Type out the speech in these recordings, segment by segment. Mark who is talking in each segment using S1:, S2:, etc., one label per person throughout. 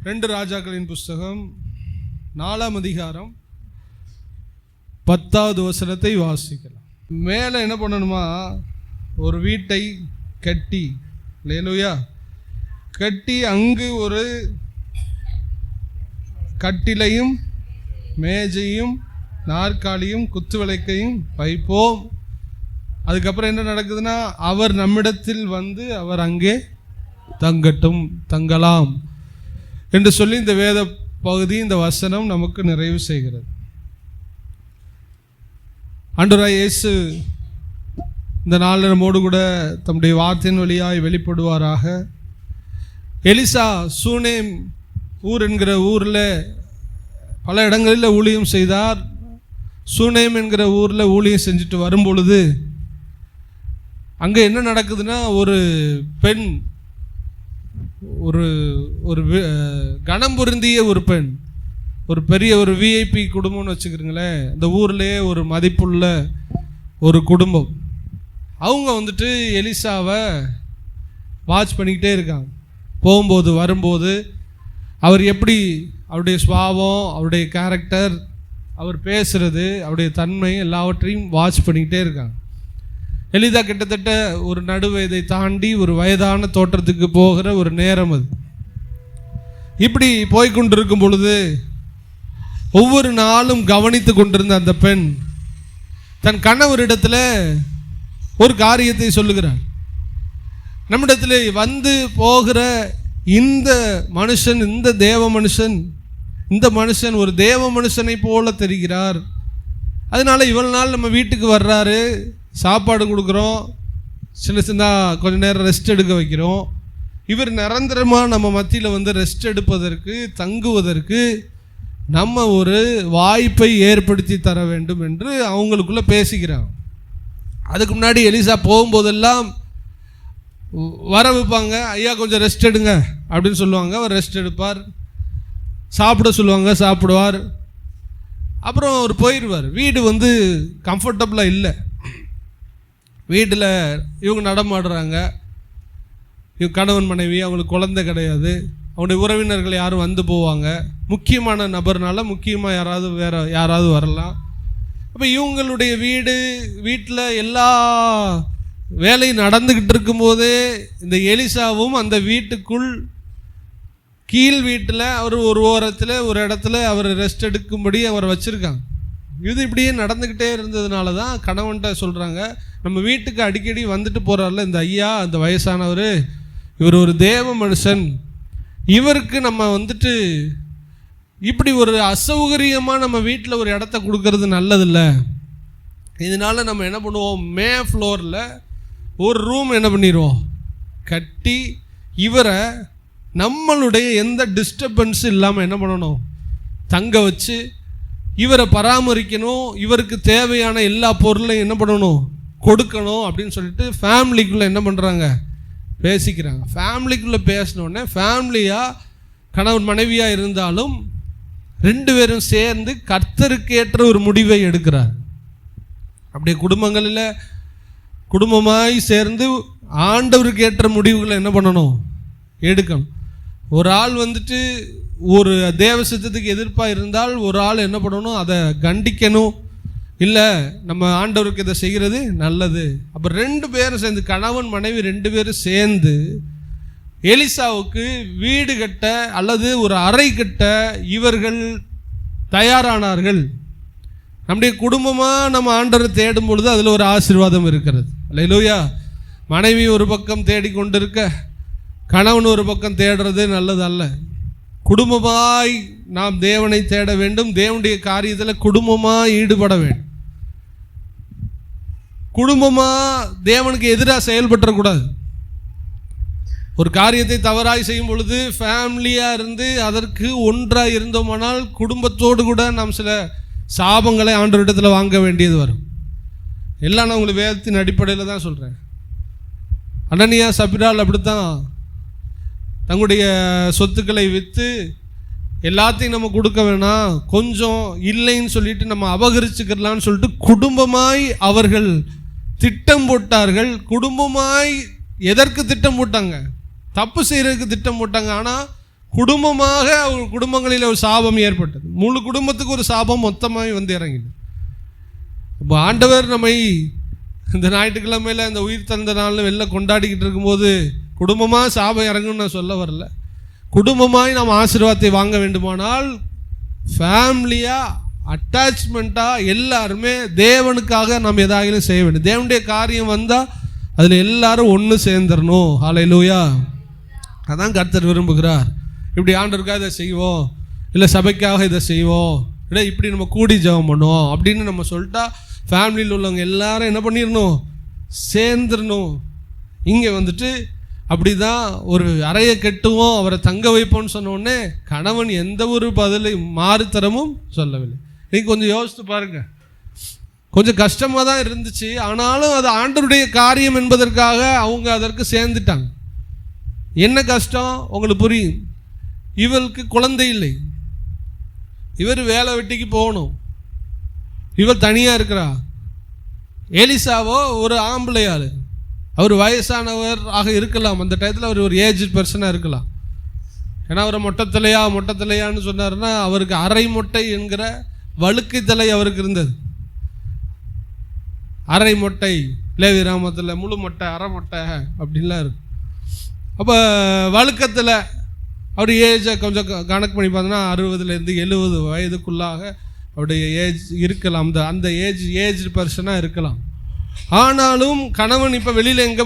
S1: 2 ராஜாக்களின் புஸ்தகம் 4ஆம் அதிகாரம் 10வது வசனத்தை வாசிக்கலாம். மேலே என்ன பண்ணணுமா, ஒரு வீட்டை கட்டி, அல்லேலூயா, கட்டி அங்கு ஒரு கட்டிலையும் மேஜையும் நாற்காலியும் குத்துவிளக்கையும் வைப்போம். அதுக்கப்புறம் என்ன நடக்குதுன்னா, அவர் நம்மிடத்தில் வந்து அவர் அங்கே தங்கலாம் என்று சொல்லி இந்த வேத பகுதி, இந்த வசனம் நமக்கு நிறைவு செய்கிறது. ஆண்டவராகிய இயேசு இந்த நாளில் நம்மோடு கூட தம்முடைய வார்த்தையின் வழியாய் வெளிப்படுவாராக. எலிசா சூனேம் ஊர் என்கிற ஊரில் பல இடங்களில் ஊழியம் செய்தார். சூனேம் என்கிற ஊரில் ஊழியம் செஞ்சுட்டு வரும்பொழுது அங்கே என்ன நடக்குதுன்னா, ஒரு பெண், ஒரு ஒரு கணம் பொருந்திய ஒரு பெண், ஒரு பெரிய ஒரு விஐபி குடும்பம்னு வச்சுக்கிறீங்களேன், இந்த ஊர்லேயே ஒரு மதிப்புள்ள ஒரு குடும்பம். அவங்க வந்துட்டு எலிசாவை வாட்ச் பண்ணிக்கிட்டே இருக்காங்க. போகும்போது வரும்போது அவர் எப்படி, அவருடைய சுபாவம், அவருடைய கேரக்டர், அவர் பேசுகிறது, அவருடைய தன்மை எல்லாவற்றையும் வாட்ச் பண்ணிக்கிட்டே இருக்காங்க. எலிசா கிட்டத்தட்ட ஒரு நடுவயதை தாண்டி ஒரு வயதான தோற்றத்துக்கு போகிற ஒரு நேரம் அது. இப்படி போய்கொண்டிருக்கும் பொழுது ஒவ்வொரு நாளும் கவனித்து கொண்டிருந்த அந்த பெண் தன் கணவரிடத்தில் ஒரு காரியத்தை சொல்லுகிறார். நம்மிடத்தில் வந்து போகிற இந்த மனுஷன், இந்த தேவ மனுஷன், இந்த மனுஷன் ஒரு தேவ மனுஷனை போல தெரிகிறார். அதனால இவ்வளவு நாள் நம்ம வீட்டுக்கு வர்றாரு, சாப்பாடு கொடுக்குறோம், சின்ன கொஞ்சம் நேரம் ரெஸ்ட் எடுக்க வைக்கிறோம். இவர் நிரந்தரமாக நம்ம மத்தியில் வந்து ரெஸ்ட் எடுப்பதற்கு, தங்குவதற்கு நம்ம ஒரு வாய்ப்பை ஏற்படுத்தி தர வேண்டும் என்று அவங்களுக்குள்ளே பேசிக்கிறாங்க. அதுக்கு முன்னாடி எலிசா போகும்போதெல்லாம் வர வைப்பாங்க, ஐயா கொஞ்சம் ரெஸ்ட் எடுங்க அப்படின்னு சொல்லுவாங்க. அவர் ரெஸ்ட் எடுப்பார். சாப்பிட சொல்லுவாங்க, சாப்பிடுவார். அப்புறம் அவர் போயிடுவார். வீடு வந்து கம்ஃபர்டபுளாக இல்லை. வீட்டில் இவங்க நடமாடுறாங்க, இவங்க கணவன் மனைவி, அவங்களுக்கு குழந்தை கிடையாது, அவங்களுடைய உறவினர்கள் யாரும் வந்து போவாங்க, முக்கியமான நபர்னால முக்கியமாக யாராவது வரலாம். அப்போ இவங்களுடைய வீட்டில் எல்லா வேலையும் நடந்துக்கிட்டு இருக்கும்போதே இந்த எலிசாவும் அந்த வீட்டுக்குள் கீழ் வீட்டில் அவர் ஒரு ஓரத்தில் ஒரு இடத்துல அவர் ரெஸ்ட் எடுக்கும்படி அவர் வச்சுருக்காங்க. இது இப்படியே நடந்துக்கிட்டே இருந்ததுனால தான் கணவன்கிட்ட சொல்கிறாங்க, நம்ம வீட்டுக்கு அடிக்கடி வந்துட்டு போகிறார்ல இந்த ஐயா, அந்த வயசானவர், இவர் ஒரு தேவ மனுஷன், இவருக்கு நம்ம வந்துட்டு இப்படி ஒரு அசௌகரியமாக நம்ம வீட்டில் ஒரு இடத்த கொடுக்கறது நல்லதில்ல. இதனால் நம்ம என்ன பண்ணுவோம், மே ஃப்ளோரில் ஒரு ரூம் என்ன பண்ணிடுவோம் கட்டி, இவரை நம்மளுடைய எந்த டிஸ்டர்பன்ஸும் இல்லாமல் என்ன பண்ணணும், தங்க வச்சு இவரை பராமரிக்கணும், இவருக்கு தேவையான எல்லா பொருளையும் என்ன பண்ணணும், கொடுக்கணும் அப்படின்னு சொல்லிட்டு ஃபேமிலிக்குள்ளே என்ன பண்ணுறாங்க, பேசிக்கிறாங்க. ஃபேமிலிக்குள்ளே பேசினோடனே ஃபேமிலியாக கணவன் மனைவியாக இருந்தாலும் 2 பேரும் சேர்ந்து கர்த்தருக்கு ஏற்ற ஒரு முடிவை எடுக்கிறார். அப்படியே குடும்பங்களில் குடும்பமாய் சேர்ந்து ஆண்டவருக்கு ஏற்ற முடிவுகளை என்ன பண்ணணும், எடுக்கணும். ஒரு ஆள் வந்துட்டு ஒரு தேவ சித்தத்துக்கு எதிர்ப்பாக இருந்தால் ஒரு ஆள் என்ன பண்ணணும், அதை கண்டிக்கணும். இல்லை, நம்ம ஆண்டவருக்கு இதை செய்கிறது நல்லது. அப்போ 2 பேரும் சேர்ந்து, கணவன் மனைவி 2 பேரும் சேர்ந்து எலிசாவுக்கு வீடு கட்ட அல்லது ஒரு அறை கட்ட இவர்கள் தயாரானார்கள். நம்முடைய குடும்பமாக நம்ம ஆண்டவரை தேடும் பொழுது அதில் ஒரு ஆசீர்வாதம் இருக்கிறது. அல்லேலூயா. மனைவி ஒரு பக்கம் தேடிக்கொண்டிருக்க, கணவன் ஒரு பக்கம் தேடுறது நல்லது அல்ல. குடும்பமாய் நாம் தேவனை தேட வேண்டும். தேவனுடைய காரியத்தில் குடும்பமாக ஈடுபட வேண்டும். குடும்பமாக தேவனுக்கு எதிராக செயல்பட்டுறக்கூடாது. ஒரு காரியத்தை தவறாய் செய்யும் பொழுது ஃபேமிலியாக இருந்து அதற்கு ஒன்றாக இருந்தோமானால் குடும்பத்தோடு கூட நாம் சில சாபங்களை ஆண்டவரிடத்தில் வாங்க வேண்டியது வரும். எல்லாம் நான் உங்களுக்கு வேதத்தின் அடிப்படையில் தான் சொல்கிறேன். அனனியா சபிரால் அப்படித்தான் தங்களுடைய சொத்துக்களை விற்று எல்லாத்தையும் நம்ம கொடுக்க வேணாம், கொஞ்சம் இல்லைன்னு சொல்லிட்டு நம்ம அபகரிச்சுக்கலான்னு சொல்லிட்டு குடும்பமாய் அவர்கள் திட்டம் போட்டார்கள். குடும்பமாய் எதற்கு திட்டம் போட்டாங்க, தப்பு செய்கிறதுக்கு திட்டம் போட்டாங்க. ஆனால் குடும்பமாக அவங்க குடும்பங்களில் ஒரு சாபம் ஏற்பட்டது. முழு குடும்பத்துக்கு ஒரு சாபம் மொத்தமாக வந்து இறங்கிது. இப்போ ஆண்டவர் நம்மை இந்த ஞாயிற்றுக்கிழமையில் இந்த உயிர் தந்த நாள்னு வெளில கொண்டாடிக்கிட்டு இருக்கும்போது குடும்பமாக சாபம் இறங்குன்னு நான் சொல்ல வரல. குடும்பமாய் நாம் ஆசீர்வாதத்தை வாங்க வேண்டுமானால் ஃபேமிலியாக அட்டாச்மெண்ட்டாக எல்லாருமே தேவனுக்காக நம்ம எதாகிலும் செய்ய வேண்டும். தேவனுடைய காரியம் வந்தால் அதில் எல்லாரும் ஒன்று சேர்ந்துடணும். ஹல்லேலூயா. அதான் கர்த்தர் விரும்புகிறார். இப்படி ஆண்டவருக்காக இதை செய்வோம், இல்லை சபைக்காக இதை செய்வோம், இல்லை இப்படி நம்ம கூடி ஜெபம் பண்ணுவோம் அப்படின்னு நம்ம சொல்லிட்டா ஃபேமிலியில் உள்ளவங்க எல்லாரும் என்ன பண்ணிடணும், சேர்ந்துடணும். இங்கே வந்துட்டு அப்படி தான் ஒரு அறையை கட்டுவோம், அவரை தங்க வைப்போம்னு சொன்னோடனே கணவன் எந்த ஒரு பதிலை மாறுத்தரமும் சொல்லவில்லை. நீங்கள் கொஞ்சம் யோசித்து பாருங்கள். கொஞ்சம் கஷ்டமாக தான் இருந்துச்சு, ஆனாலும் அது ஆண்டவருடைய காரியம் என்பதற்காக அவங்க அதற்கு சேர்ந்துட்டாங்க. என்ன கஷ்டம் உங்களுக்கு புரியும். இவளுக்கு குழந்தை இல்லை, இவர் வேலை வெட்டிக்கு போகணும், இவர் தனியாக இருக்கிறா. எலிசாவோ ஒரு ஆம்பளையாள், அவர் வயசானவர் ஆக இருக்கலாம், அந்த டயத்தில் அவர் ஒரு ஏஜ் பர்சனாக இருக்கலாம். ஏன்னா அவரை மொட்டைத்தலையான்னு சொன்னார்னா அவருக்கு அரை மொட்டை என்கிற வழுக்கை தலை அவருக்கு இருந்தது. அரை மொட்டை லேவி ராமத்தில் முழு மொட்டை அரை மொட்டை அப்படின்லாம் இருக்கு. அப்போ வழுக்கத்தில் அவர் ஏஜை கொஞ்சம் கணக்கு பண்ணி பார்த்தோன்னா 60 to 70 வயதுக்குள்ளாக அவருடைய ஏஜ் இருக்கலாம். அந்த ஏஜ் பர்சனாக இருக்கலாம். ஆனாலும் கணவன் இப்போ வெளியில் எங்கே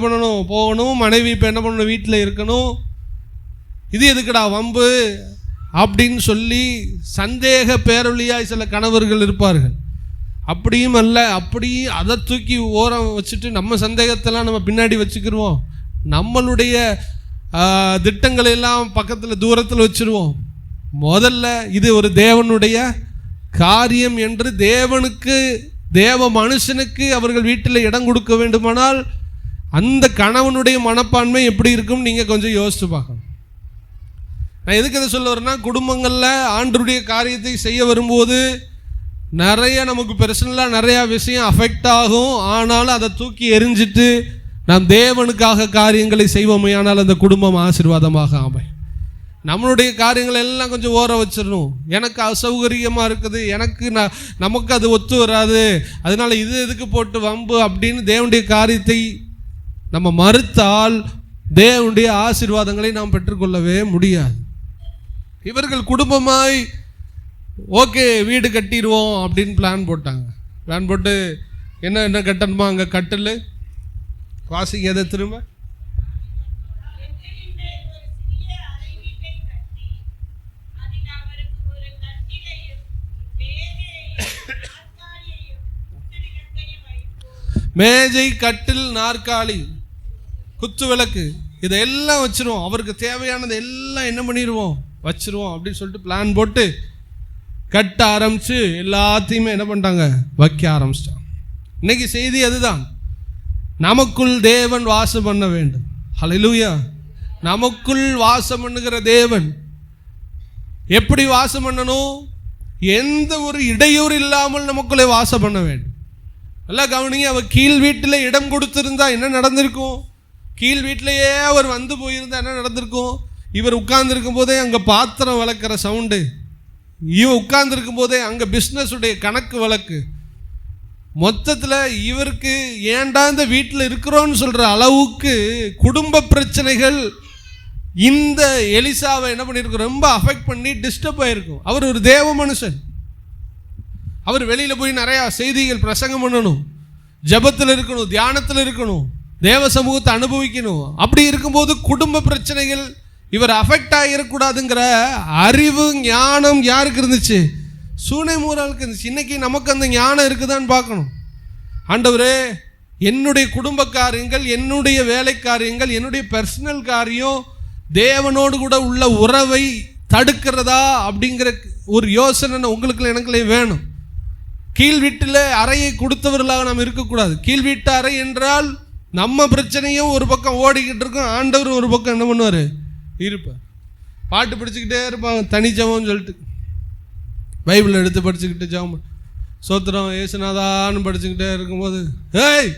S1: போகணும், மனைவி இப்போ என்ன பண்ணணும், வீட்டில் இருக்கணும். இது எதுக்குடா வம்பு அப்படின்னு சொல்லி சந்தேக பேரொழியாய் சில கணவர்கள் இருப்பார்கள். அப்படியும் அல்ல, அப்படி அதை தூக்கி ஓரம் வச்சுட்டு நம்ம சந்தேகத்தெல்லாம் நம்ம பின்னாடி வச்சுக்கிடுவோம். நம்மளுடைய திட்டங்களை எல்லாம் பக்கத்தில் தூரத்தில் வச்சுருவோம். முதல்ல இது ஒரு தேவனுடைய காரியம் என்று தேவ மனுஷனுக்கு அவர்கள் வீட்டில் இடம் கொடுக்க வேண்டுமானால் அந்த கணவனுடைய மனப்பான்மை எப்படி இருக்கும் நீங்கள் கொஞ்சம் யோசித்து பார்க்கணும். நான் எதுக்கு இதை சொல்ல வரேன்னா, குடும்பங்களில் ஆண்டவருடைய காரியத்தை செய்ய வரும்போது நிறைய நமக்கு பர்சனலாக நிறையா விஷயம் அஃபெக்ட் ஆகும். ஆனாலும் அதை தூக்கி எரிஞ்சிட்டு நாம் தேவனுக்காக காரியங்களை செய்வோமையானால் அந்த குடும்பம் ஆசீர்வாதமாக அமையும். நம்மளுடைய காரியங்கள் எல்லாம் கொஞ்சம் ஓர வச்சிடணும். எனக்கு அசௌகரியமாக இருக்குது, நமக்கு அது ஒத்து வராது, அதனால இது எதுக்கு போட்டு வம்பு அப்படின்னு தேவனுடைய காரியத்தை நம்ம மறுத்தால் தேவனுடைய ஆசீர்வாதங்களை நாம் பெற்றுக்கொள்ளவே முடியாது. இவர்கள் குடும்பமாய் ஓகே வீடு கட்டிடுவோம் அப்படின்னு பிளான் போட்டாங்க. பிளான் போட்டு என்ன கட்டணுமா, அங்கே கட்டில் வாசிங்க எதை திரும்ப மேஜை, கட்டில், நாற்காலி, குத்து விளக்கு இதெல்லாம் வச்சிருவோம். அவருக்கு தேவையானது எல்லாம் என்ன பண்ணிடுவோம், வச்சிருவோம் அப்படின்னு சொல்லிட்டு பிளான் போட்டு கட்ட ஆரம்பிச்சு எல்லாத்தையுமே என்ன பண்ணிட்டாங்க, வைக்க ஆரம்பிச்சிட்டாங்க. இன்னைக்கு செய்தி அதுதான். நமக்குள் தேவன் வாசம் பண்ண வேண்டும். ஹல்லேலூயா. நமக்குள் வாசம் பண்ணுகிற தேவன் எப்படி வாசம் பண்ணணும், எந்த ஒரு இடையூறு இல்லாமல் நமக்குள்ளே வாசம் பண்ண வேண்டும். நல்லா கவனிங்க. அவர் கீழ் வீட்டில் இடம் கொடுத்திருந்தா என்ன நடந்திருக்கும், கீழ் வீட்டிலேயே அவர் வந்து போயிருந்தா என்ன நடந்திருக்கும். இவர் உட்கார்ந்துருக்கும் போதே அங்கே பாத்திரம் வளர்க்குற சவுண்டு, இவன் உட்கார்ந்துருக்கும் போதே அங்கே பிஸ்னஸுடைய கணக்கு வழக்கு, மொத்தத்தில் இவருக்கு ஏண்டா இந்த வீட்டில் இருக்கிறோன்னு சொல்கிற அளவுக்கு குடும்ப பிரச்சனைகள் இந்த எலிசாவை என்ன பண்ணியிருக்கும், ரொம்ப அஃபெக்ட் பண்ணி டிஸ்டர்ப் ஆகிருக்கும். அவர் ஒரு தேவ மனுஷன். அவர் வெளியில் போய் நிறையா செய்திகள் பிரசங்கம் பண்ணணும், ஜபத்தில் இருக்கணும், தியானத்தில் இருக்கணும், தேவ சமூகத்தை அனுபவிக்கணும். அப்படி இருக்கும்போது குடும்ப பிரச்சனைகள் இவர் அஃபெக்ட் ஆகிடக்கூடாதுங்கிற அறிவு ஞானம் யாருக்கு இருந்துச்சு, சூனைமூராளுக்கு இருந்துச்சு. இன்னைக்கு நமக்கு அந்த ஞானம் இருக்குதான்னு பார்க்கணும். ஆண்டவரே, என்னுடைய குடும்ப காரியங்கள், என்னுடைய வேலை காரியங்கள், என்னுடைய பர்சனல் காரியம் தேவனோடு கூட உள்ள உறவை தடுக்கிறதா அப்படிங்கிற ஒரு யோசனை உங்களுக்குள்ள எனக்குள்ளே வேணும். கீழ் வீட்டில் அறையை கொடுத்தவர்களாக நாம் இருக்கக்கூடாது. கீழ் வீட்டு அறை என்றால் நம்ம பிரச்சனையும் ஒரு பக்கம் ஓடிக்கிட்டு இருக்கும், ஆண்டவர் ஒரு பக்கம் என்ன பண்ணுவார், இருப்பார். பாட்டு படிச்சுக்கிட்டே இருப்பாங்க, தனி ஜெபம்னு சொல்லிட்டு பைபிள் எடுத்து படிச்சுக்கிட்டு ஜெபம் சோத்திரம் ஏசுநாதான்னு படிச்சுக்கிட்டே இருக்கும்போது, ஏய்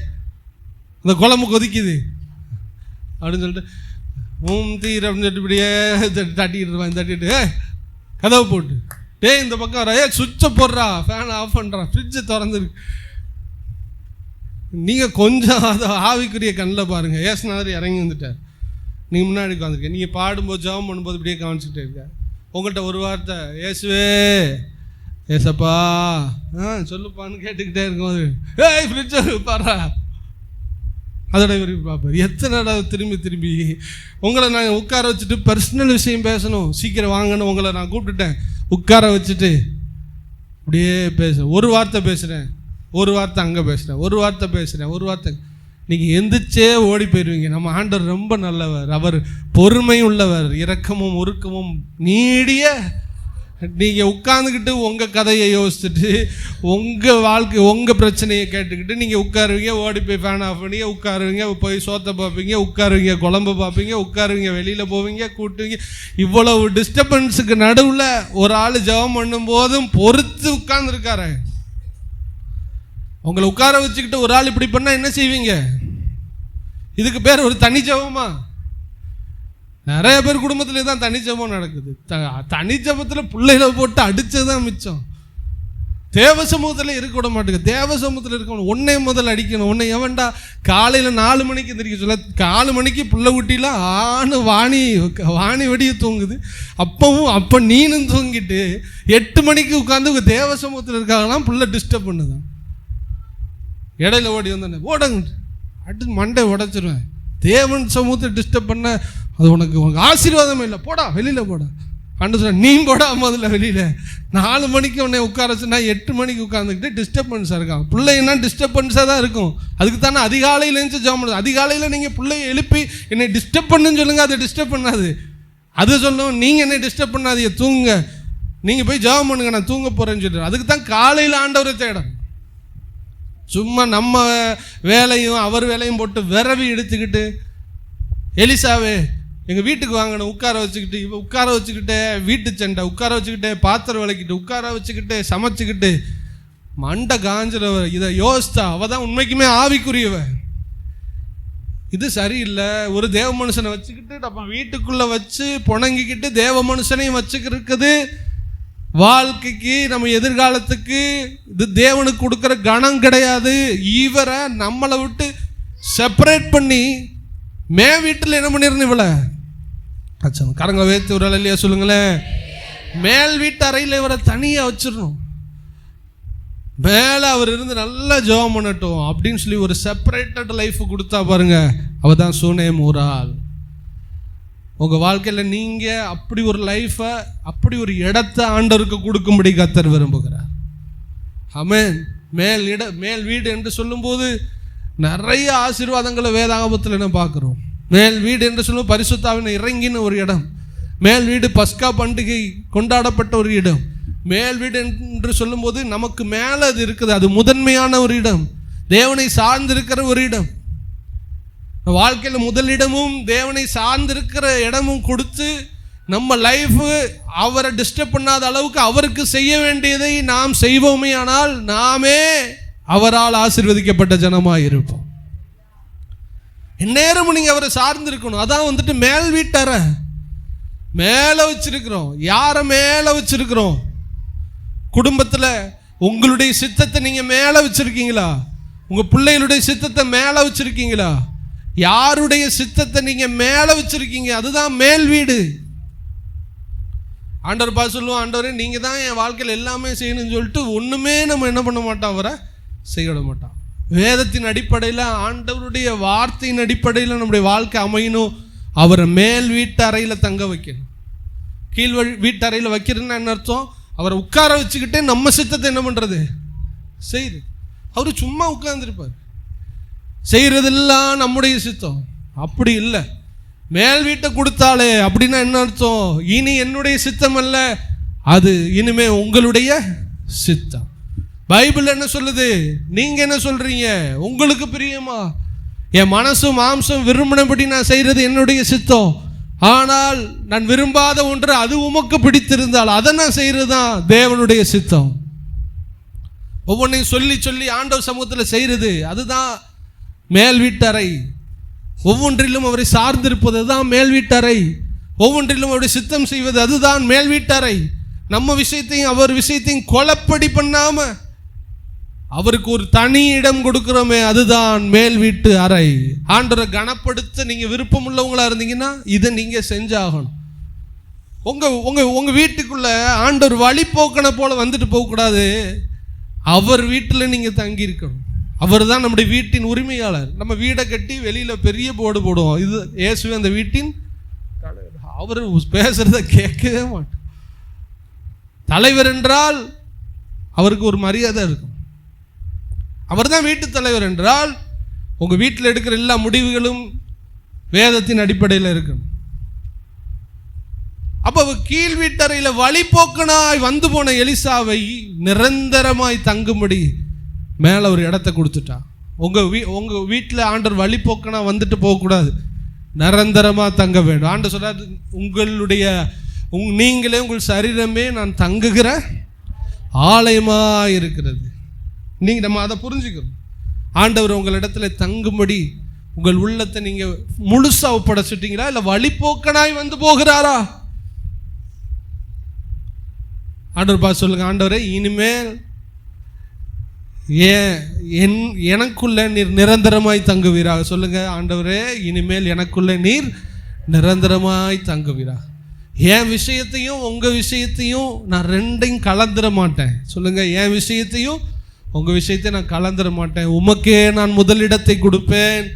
S1: அந்த குழம்பு கொதிக்குது அப்படின்னு சொல்லிட்டு தீர அப்படின்னு சொல்லிட்டு இப்படியே தட்டிட்டு இருப்பான். தட்டிட்டு கதவை போட்டு இந்த பக்கம் வர சுவிட்சை போடுறா, ஃபேன் ஆஃப் பண்ணுறா, ஃப்ரிட்ஜை திறந்துருக்கு. நீங்கள் கொஞ்சம் அதை ஆவிக்குரிய கண்ணில் பாருங்கள். ஏசுனாரு இறங்கி வந்துட்டார், நீங்கள் முன்னாடி உட்காந்துருக்க. நீங்கள் பாடும்போது ஜெபம் பண்ணும்போது இப்படியே கவனிச்சுட்டே இருக்க. உங்கள்கிட்ட ஒரு வார்த்தை ஏசுவே ஏசப்பா சொல்லுப்பான்னு கேட்டுக்கிட்டே இருக்கும்போது ஃப்ரிட்ஜை பாடுறா, அதோட விரும்பி பார்ப்பார். எத்தனை திரும்பி உங்களை நாங்கள் உட்கார வச்சுட்டு பர்சனல் விஷயம் பேசணும், சீக்கிரம் வாங்கணும், உங்களை நான் கூப்பிட்டுட்டேன், உட்கார வச்சுட்டு அப்படியே பேசுகிறேன். ஒரு வார்த்தை பேசுகிறேன், ஒரு வார்த்தை அங்கே பேசுகிறேன், ஒரு வார்த்தை பேசுகிறேன், ஒரு வார்த்தை. நீங்கள் எந்திரிச்சே ஓடி போயிடுவீங்க. நம்ம ஆண்டவர் ரொம்ப நல்லவர், அவர் பொறுமை உள்ளவர், இரக்கமும் ஒருக்கமும் நீடிய. நீங்கள் உட்காந்துக்கிட்டு உங்கள் கதையை யோசிச்சுட்டு உங்கள் வாழ்க்கை உங்கள் பிரச்சனையை கேட்டுக்கிட்டு நீங்கள் உட்காருவீங்க, ஓடி போய் ஃபேன் ஆஃப் பண்ணி உட்காருவீங்க, போய் சோத்தை பார்ப்பீங்க, உட்காருவீங்க, குழம்பு பார்ப்பீங்க, உட்காருவீங்க, வெளியில் போவீங்க, கூட்டுவீங்க. இவ்வளவு டிஸ்டர்பன்ஸுக்கு நடுவில் ஒரு ஆள் ஜெபம் பண்ணும் போதும் பொறுத்து உட்கார்ந்துருக்காரு. உங்களை உட்கார வச்சுக்கிட்டு ஒரு ஆள் இப்படி பண்ணால் என்ன செய்வீங்க? இதுக்கு பேர் ஒரு தனி ஜெபமா? நிறைய பேர் குடும்பத்துல தான் தனிச்சபம் நடக்குது. தனிச்சபத்தில் பிள்ளைகளை போட்டு அடிச்சதுதான் மிச்சம். தேவ சமூகத்தில் இருக்க விட மாட்டேங்குது. தேவ சமூகத்தில் இருக்கணும். உன்னை முதல்ல அடிக்கணும். உன்னை எவன்டா காலையில் 4 மணிக்கு எந்திரிக்க சொல்ல, 4 மணிக்கு பிள்ளை குட்டிலாம் வாணி வெடிய தூங்குது. அப்போ நீனும் தூங்கிட்டு 8 மணிக்கு உட்காந்து தேவ சமூகத்தில் இருக்காங்களாம், பிள்ளை டிஸ்டர்ப் பண்ணுதான். இடையில ஓடி வந்தேன், ஓடங்க அட்டு மண்டை உடைச்சிருவேன். தேவன் சமூகத்தை டிஸ்டர்ப் பண்ண அது உனக்கு ஆசீர்வாதமே இல்லை, போடா வெளியில் போடா. அண்டு சொன்ன நீ போடா முதல்ல வெளியில். 4 மணிக்கு உன்னை உட்கார வச்சுன்னா 8 மணிக்கு உட்காந்துக்கிட்டு டிஸ்டர்பன்ஸாக இருக்காங்க. பிள்ளைன்னா டிஸ்டர்பன்ஸாக தான் இருக்கும். அதுக்கு தானே அதிகாலையில் எழுந்து ஜெபம் பண்ணுது. அதிகாலையில் நீங்கள் பிள்ளையை எழுப்பி என்னை டிஸ்டர்ப் பண்ணுன்னு சொல்லுங்கள், அதை டிஸ்டர்ப் பண்ணாது. அது சொல்லணும், நீங்கள் என்னை டிஸ்டர்ப் பண்ணாதீங்க, தூங்க, நீங்கள் போய் ஜெபம் பண்ணுங்க, நான் தூங்க போகிறேன்னு சொல்லிட்டு. அதுக்கு தான் காலையில் ஆண்டவரை தேடும். சும்மா நம்ம வேலையும் அவர் வேலையும் போட்டு விரவி எடுத்துக்கிட்டு எலிசாவே எங்கள் வீட்டுக்கு வாங்கணும் உட்கார வச்சுக்கிட்டு, இப்போ உட்கார வச்சுக்கிட்டே வீட்டு சண்டை, உட்கார வச்சுக்கிட்டே பாத்திரம் விளக்கிட்டு, உட்கார வச்சுக்கிட்டே சமைச்சிக்கிட்டு மண்டை காஞ்சிறவ. இதை யோசித்தா அவள் தான் உண்மைக்குமே ஆவிக்குரியவ. இது சரியில்லை. ஒரு தேவ மனுஷனை வச்சுக்கிட்டு நம்ம வீட்டுக்குள்ளே வச்சு புணங்கிக்கிட்டு தேவ மனுஷனையும் வச்சுக்கிருக்குது வாழ்க்கைக்கு, நம்ம எதிர்காலத்துக்கு இது தேவனுக்கு கொடுக்குற கணம் கிடையாது. இவரை நம்மளை விட்டு செப்பரேட் பண்ணி வீட்டில் என்ன பண்ணிருந்தேன் இவளை கரங்களை வைத்து ஒரு இல்லையா சொல்லுங்களேன். மேல் வீட்டு அறையில் இவரை தனியாக வச்சிடணும். மேலே அவர் இருந்து நல்லா ஜெபம் பண்ணட்டும் அப்படின்னு சொல்லி ஒரு செப்பரேட்டட் லைஃப் கொடுத்தா பாருங்க, அவ தான் சூனேம் ஒரு ஆள். உங்கள் வாழ்க்கையில் நீங்கள் அப்படி ஒரு லைஃப்பை, அப்படி ஒரு இடத்த ஆண்டவருக்கு கொடுக்கும்படி கர்த்தர் விரும்புகிறார். ஆமென். மேல் வீடு என்று சொல்லும்போது நிறைய ஆசீர்வாதங்களை வேதாகமத்தில் என்ன பார்க்குறோம். மேல் வீடு என்று சொல்லும்போது பரிசுத்தாவின் இறங்கின ஒரு இடம். மேல் வீடு பஸ்கா பண்டிகை கொண்டாடப்பட்ட ஒரு இடம். மேல் வீடு என்று சொல்லும்போது நமக்கு மேலே அது இருக்குது, அது முதன்மையான ஒரு இடம், தேவனை சார்ந்திருக்கிற ஒரு இடம். வாழ்க்கையில் முதலிடமும் தேவனை சார்ந்திருக்கிற இடமும் கொடுத்து நம்ம லைஃபு அவரை டிஸ்டர்ப் பண்ணாத அளவுக்கு அவருக்கு செய்ய வேண்டியதை நாம் செய்வோமே, ஆனால் நாமே அவரால் ஆசீர்வதிக்கப்பட்ட ஜனமாக இருப்போம். எந்நேரமும் நீங்கள் அவரை சார்ந்திருக்கணும். அதான் வந்துட்டு மேல் வீட்டறை மேலே வச்சிருக்கிறோம். யாரை மேலே வச்சிருக்கிறோம்? குடும்பத்தில் உங்களுடைய சித்தத்தை நீங்கள் மேலே வச்சிருக்கீங்களா? உங்கள் பிள்ளைகளுடைய சித்தத்தை மேலே வச்சிருக்கீங்களா? யாருடைய சித்தத்தை நீங்கள் மேலே வச்சிருக்கீங்க? அதுதான் மேல் வீடு. ஆண்டவர் பார்த்து சொல்லுவோம், ஆண்டவரே நீங்கள் தான் என் வாழ்க்கையில் எல்லாமே செய்யணும்னு சொல்லிட்டு ஒன்றுமே நம்ம என்ன பண்ண மாட்டோம், அவரை செய்ய விட மாட்டோம். வேதத்தின் அடிப்படையில், ஆண்டவருடைய வார்த்தையின் அடிப்படையில் நம்முடைய வாழ்க்கை அமையணும். அவரை மேல் வீட்டு அறையில் தங்க வைக்கணும். கீழ் வீட்டு அறையில் வைக்கிறதுன்னு என்ன அர்த்தம்? அவரை உட்கார வச்சுக்கிட்டே நம்ம சித்தத்தை என்ன பண்ணுறது, செய்யுது. அவர் சும்மா உட்கார்ந்துருப்பார், செய்கிறதெல்லாம் நம்முடைய சித்தம். அப்படி இல்லை. மேல் வீட்டை கொடுத்தாலே அப்படின்னா என்ன அர்த்தம்? இனி என்னுடைய சித்தம் அல்ல, அது இனிமே உங்களுடைய சித்தம். பைபிள் என்ன சொல்லுது? நீங்க என்ன சொல்றீங்க? உங்களுக்கு பிரியமா? என் மனசும் மாம்சம் விரும்பினபடி நான் செய்யறது என்னுடைய சித்தம். ஆனால் நான் விரும்பாத ஒன்று அது உமக்கு பிடித்திருந்தால் அதை நான் செய்யறது தான் தேவனுடைய சித்தம். ஒவ்வொன்றையும் சொல்லி சொல்லி ஆண்டவர் சமூகத்தில் செய்யறது, அதுதான் மேல் வீட்டறை. ஒவ்வொன்றிலும் அவரை சார்ந்திருப்பது அதுதான் மேல் வீட்டறை. ஒவ்வொன்றிலும் அவருடைய சித்தம் செய்வது அதுதான் மேல் வீட்டறை. நம்ம விஷயத்தையும் அவர் விஷயத்தையும் கொலப்படி பண்ணாம அவருக்கு ஒரு தனி இடம் கொடுக்கிறோமே, அதுதான் மேல் வீட்டு அறை. ஆண்டவரை கனப்படுத்த நீங்க விருப்பம் உள்ளவங்களா இருந்தீங்கன்னா இதை நீங்க செஞ்சாகணும். உங்க உங்க உங்க வீட்டுக்குள்ள ஆண்டவர் வழிபோக்கனை போல வந்துட்டு போகக்கூடாது. அவர் வீட்டில் நீங்க தங்கி இருக்கணும். அவர் தான் நம்முடைய வீட்டின் உரிமையாளர். நம்ம வீடை கட்டி வெளியில பெரிய போர்டு போடுவோம், இது இயேசுவே அந்த வீட்டின் அவர் பேசுறத கேட்கவே மாட்டோம். தலைவர் என்றால் அவருக்கு ஒரு மரியாதை இருக்கும். அவர் தான் வீட்டு தலைவர் என்றால் உங்க வீட்டில் எடுக்கிற எல்லா முடிவுகளும் வேதத்தின் அடிப்படையில் இருக்கணும். அப்போ கீழ் வீட்டறையில் வழிபோக்கனாய் வந்து போன எலிசாவை நிரந்தரமாய் தங்கும்படி மேலே ஒரு இடத்த கொடுத்துட்டா. உங்க வீட்டில் ஆண்டவர் வழிபோக்கனா வந்துட்டு போகக்கூடாது, நிரந்தரமாக தங்க வேண்டும். ஆண்டவர் சொல்றாரு, உங்களுடைய நீங்களே உங்கள் சரீரமே நான் தங்குகிற ஆலயமாக இருக்கிறது. நீங்கள் நம்ம அதை புரிஞ்சுக்கணும். ஆண்டவர் உங்களிடத்துல தங்கும்படி உங்கள் உள்ளத்தை நீங்கள் முழுசா ஒப்படைச்சிட்டீங்களா, இல்லை வழிபோக்கனாய் வந்து போகிறாரா? ஆண்டவர் பார்த்து சொல்லுங்க, ஆண்டவரே இனிமேல் எனக்குள்ள நீர் நிரந்தரமாய் தங்குவீராக. சொல்லுங்க, ஆண்டவரே இனிமேல் எனக்குள்ள நீர் நிரந்தரமாய் தங்குவீரா. என் விஷயத்தையும் உங்க விஷயத்தையும் நான் ரெண்டையும் கலந்துட மாட்டேன். சொல்லுங்க, என் விஷயத்தையும் உங்க விஷயத்தை நான் கலந்துட மாட்டேன். உமக்கே நான் முதலிடத்தை கொடுப்பேன்,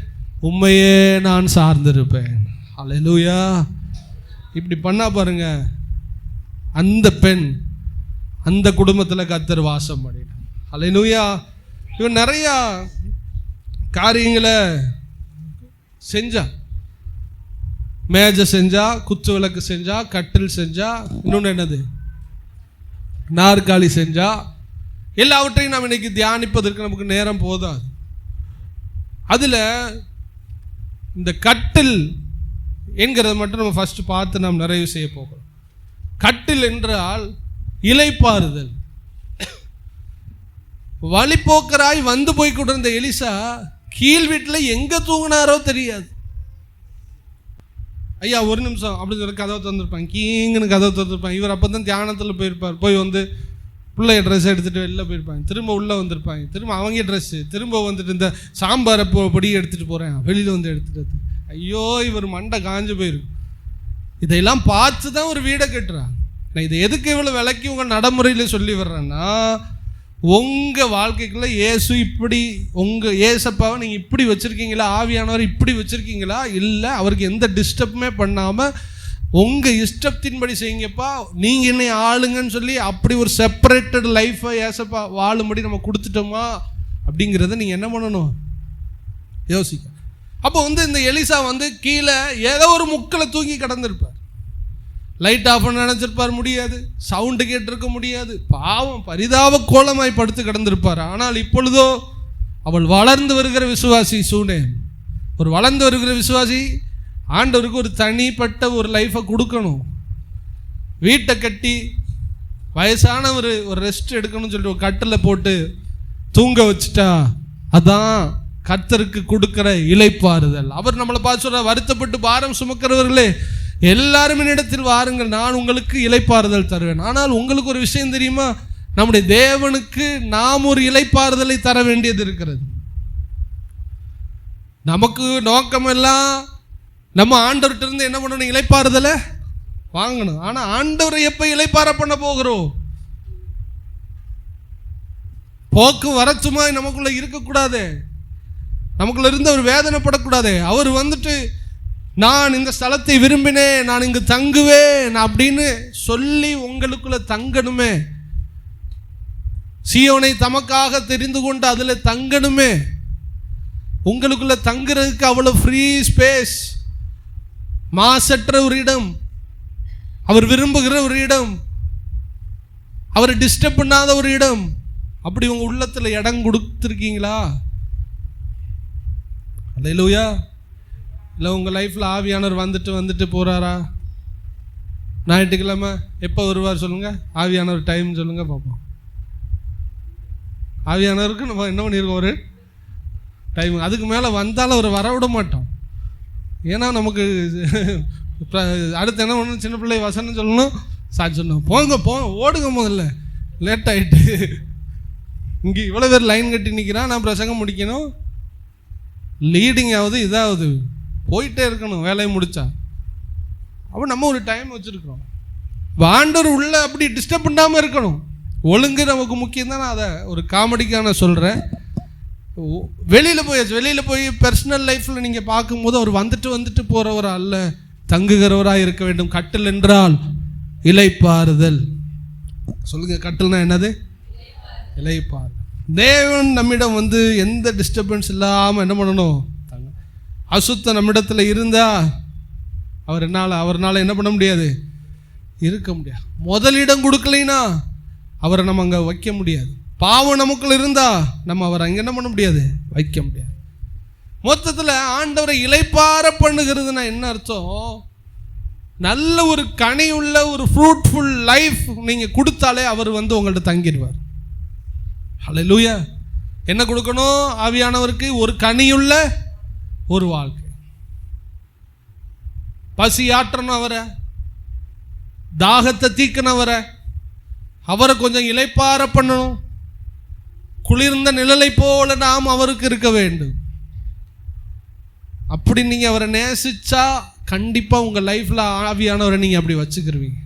S1: உண்மையே நான் சார்ந்திருப்பேன். அல்லேலூயா. இப்படி பண்ணா பாருங்க, அந்த பெண் அந்த குடும்பத்தில் கர்த்தர் வாசம் பண்ணிட்டார். அல்லேலூயா. இவன் நிறைய காரியங்களை செஞ்சா. மேஜை செஞ்சா, குத்து விளக்கு செஞ்சா, கட்டில் செஞ்சா, இன்னொன்று என்னது நாற்காலி செஞ்சா. எல்லாவற்றையும் நாம் இன்னைக்கு தியானிப்பதற்கு நமக்கு நேரம் போதாது. அதில் இந்த கட்டில் என்கிறத மட்டும் நம்ம ஃபர்ஸ்ட் பார்த்து நாம் நிறைவு செய்ய போகிறோம். கட்டில் என்றால் இளைப்பாறுதல். வழிபோக்கராய் வந்து போய் கொண்டிருந்த எலிசா கீழ் வீட்டில் எங்க தூங்கினாரோ தெரியாது. ஐயா ஒரு நிமிஷம் அப்படின்னு சொல்லி கதவை திறந்துருப்பாங்க, கீங்கன்னு கதவை திறந்துருப்பாங்க. இவர் அப்போ தான் தியானத்தில் போயிருப்பார். போய் வந்து பிள்ளைய ட்ரெஸ் எடுத்துகிட்டு வெளில போயிருப்பாங்க. திரும்ப உள்ளே வந்திருப்பாங்க, திரும்ப அவங்க ட்ரெஸ்ஸு, திரும்ப வந்துட்டு இந்த சாம்பாரை பொடி எடுத்துகிட்டு போகிறேன் வெளியில் வந்து எடுத்துகிட்டு. ஐயோ இவர் மண்டை காஞ்சு போயிருக்கு. இதையெல்லாம் பார்த்து தான் ஒரு வீடை கட்டுறான். நான் இதை எதுக்கு இவ்வளோ விலைக்கு உங்கள் நடைமுறையில் சொல்லி வர்றேன்னா, உங்கள் வாழ்க்கைக்குள்ளே இயேசு இப்படி உங்கள் ஏசப்பாவை நீங்கள் இப்படி வச்சுருக்கீங்களா, ஆவியானவர் இப்படி வச்சுருக்கீங்களா, இல்லை அவருக்கு எந்த டிஸ்டர்புமே பண்ணாமல் உங்கள் இஷ்டத்தின்படி செய்யுங்கப்பா, நீங்கள் என்னை ஆளுங்கன்னு சொல்லி அப்படி ஒரு செப்பரேட்டட் லைஃப்பை ஏசப்பா வாழும்படி நம்ம கொடுத்துட்டோமா அப்படிங்கிறத நீங்கள் என்ன பண்ணணும், யோசிக்க. அப்போ வந்து இந்த எலிசா வந்து கீழே ஏதோ ஒரு முக்கில் தூங்கி கிடந்திருப்பார். லைட் ஆஃப் பண்ண நினச்சிருப்பார், முடியாது. சவுண்டு கேட்டிருக்க முடியாது. பாவம் பரிதாப கோலமாய் படுத்து கிடந்திருப்பார். ஆனால் இப்பொழுதோ அவள் வளர்ந்து வருகிற விசுவாசி சூனேன். ஒரு வளர்ந்து வருகிற விசுவாசி ஆண்டவருக்கு ஒரு தனிப்பட்ட ஒரு லைஃப்பை கொடுக்கணும். வீட்டை கட்டி வயசான ஒரு ரெஸ்ட் எடுக்கணும்னு சொல்லிட்டு ஒரு கட்டில் போட்டு தூங்க வச்சுட்டா அதான் கர்த்தருக்கு கொடுக்கிற இளைப்பாறுதல். அவர் நம்மளை பார்த்து சொல்ற, வருத்தப்பட்டு பாரம் சுமக்கிறவர்களே எல்லாரும் என்னிடத்தில் வாருங்கள், நான் உங்களுக்கு இளைப்பாறுதல் தருவேன். ஆனால் உங்களுக்கு ஒரு விஷயம் தெரியுமா, நம்முடைய தேவனுக்கு நாம் ஒரு இளைப்பாறுதலை தர வேண்டியது இருக்கிறது. நமக்கு நோக்கமெல்லாம் நம்ம ஆண்டவர்கிட்ட இருந்து என்ன பண்ணணும், இளைப்பாறுதலை வாங்கணும். ஆனால் ஆண்டவரை எப்போ இளைப்பாற பண்ண போகிறோம்? போக்கு வரச்சுமா நமக்குள்ள இருக்கக்கூடாது, நமக்குள்ள இருந்து அவர் வேதனைப்படக்கூடாது. அவர் வந்துட்டு நான் இந்த ஸ்தலத்தை விரும்பினேன், நான் இங்கு தங்குவேன் அப்படின்னு சொல்லி உங்களுக்குள்ள தங்கணுமே. சீயோனை தமக்காக தெரிந்து கொண்டு அதில் தங்கணுமே. உங்களுக்குள்ள தங்குறதுக்கு அவ்வளோ ஃப்ரீ ஸ்பேஸ், மாசற்ற ஒரு இடம், அவர் விரும்புகிற ஒரு இடம், அவர் டிஸ்டர்ப் பண்ணாத ஒரு இடம். அப்படி உங்க உள்ளத்தில் இடம் கொடுத்துருக்கீங்களா? அல்லேலூயா. இல்லை உங்கள் லைஃப்பில் ஆவியானவர் வந்துட்டு போகிறாரா? ஞாயிற்றுக்கிழமை எப்போ வருவார் சொல்லுங்கள், ஆவியானவர் டைம் சொல்லுங்கள் பார்ப்போம். ஆவியானவருக்கு நம்ம என்ன பண்ணியிருக்கோம், ஒரு டைம். அதுக்கு மேலே வந்தாலும் அவர் வர விட மாட்டோம். ஏன்னா நமக்கு அடுத்து என்ன பண்ணணும், சின்ன பிள்ளை வசனம் சொல்லணும், சாட்சி சொல்லணும், போங்க ஓடுங்க, முதல்ல லேட் ஆகிட்டு. இங்கே இவ்வளோ பேர் லைன் கட்டி நிற்கிறான், நான் பிரசங்கம் முடிக்கணும், லீடிங் ஆகுது, இதாவது போயிட்டே இருக்கணும் வேலையை முடித்தா. அப்போ நம்ம ஒரு டைம் வச்சுருக்கிறோம். ஆண்டவர் உள்ள அப்படி டிஸ்டர்ப் பண்ணாமல் இருக்கணும். ஒழுங்கு நமக்கு முக்கியம் தான். நான் அதை ஒரு காமெடிக்கான சொல்கிறேன். வெளியில் போய் பர்சனல் லைஃப்பில் நீங்கள் பார்க்கும்போது அவர் வந்துட்டு போகிறவர் அல்ல, தங்குகிறவராக இருக்க வேண்டும். கட்டில் என்றால் இலைப்பாறுதல். சொல்லுங்க, கட்டில்னா என்னது? இலைப்பாறுதல். தேவன் நம்மிடம் எந்த டிஸ்டர்பன்ஸ் இல்லாமல் என்ன பண்ணணும்? அசுத்தம் நம்மிடத்தில் இருந்தா அவர்னால என்ன பண்ண முடியாது? இருக்க முடியாது. முதலிடம் கொடுக்கலைன்னா அவரை நம்ம அங்கே வைக்க முடியாது. பாவம் நமக்குள்ள இருந்தா நம்ம அவரை அங்கே என்ன பண்ண முடியாது? வைக்க முடியாது. மொத்தத்தில் ஆண்டவரை இளைப்பாற பண்ணுகிறதுனா என்ன அர்த்தம்? நல்ல ஒரு கனி உள்ள ஒரு ஃப்ரூட்ஃபுல் லைஃப் நீங்கள் கொடுத்தாலே அவர் உங்கள்கிட்ட தங்கிடுவார். ஹல்லேலூயா. என்ன கொடுக்கணும் ஆவியானவருக்கு? ஒரு கனியுள்ள ஒரு வாழ்க்கை. பசி ஆற்றணும் அவரை, தாகத்தை தீக்கணும் அவரை கொஞ்சம் இளைப்பாற பண்ணணும். குளிர்ந்த நிழலை போல நாம் அவருக்கு இருக்க வேண்டும். அப்படி நீங்க அவரை நேசிச்சா கண்டிப்பா உங்க லைஃப்ல ஆவியானவரை நீங்க அப்படி வச்சுக்கிருவீங்க.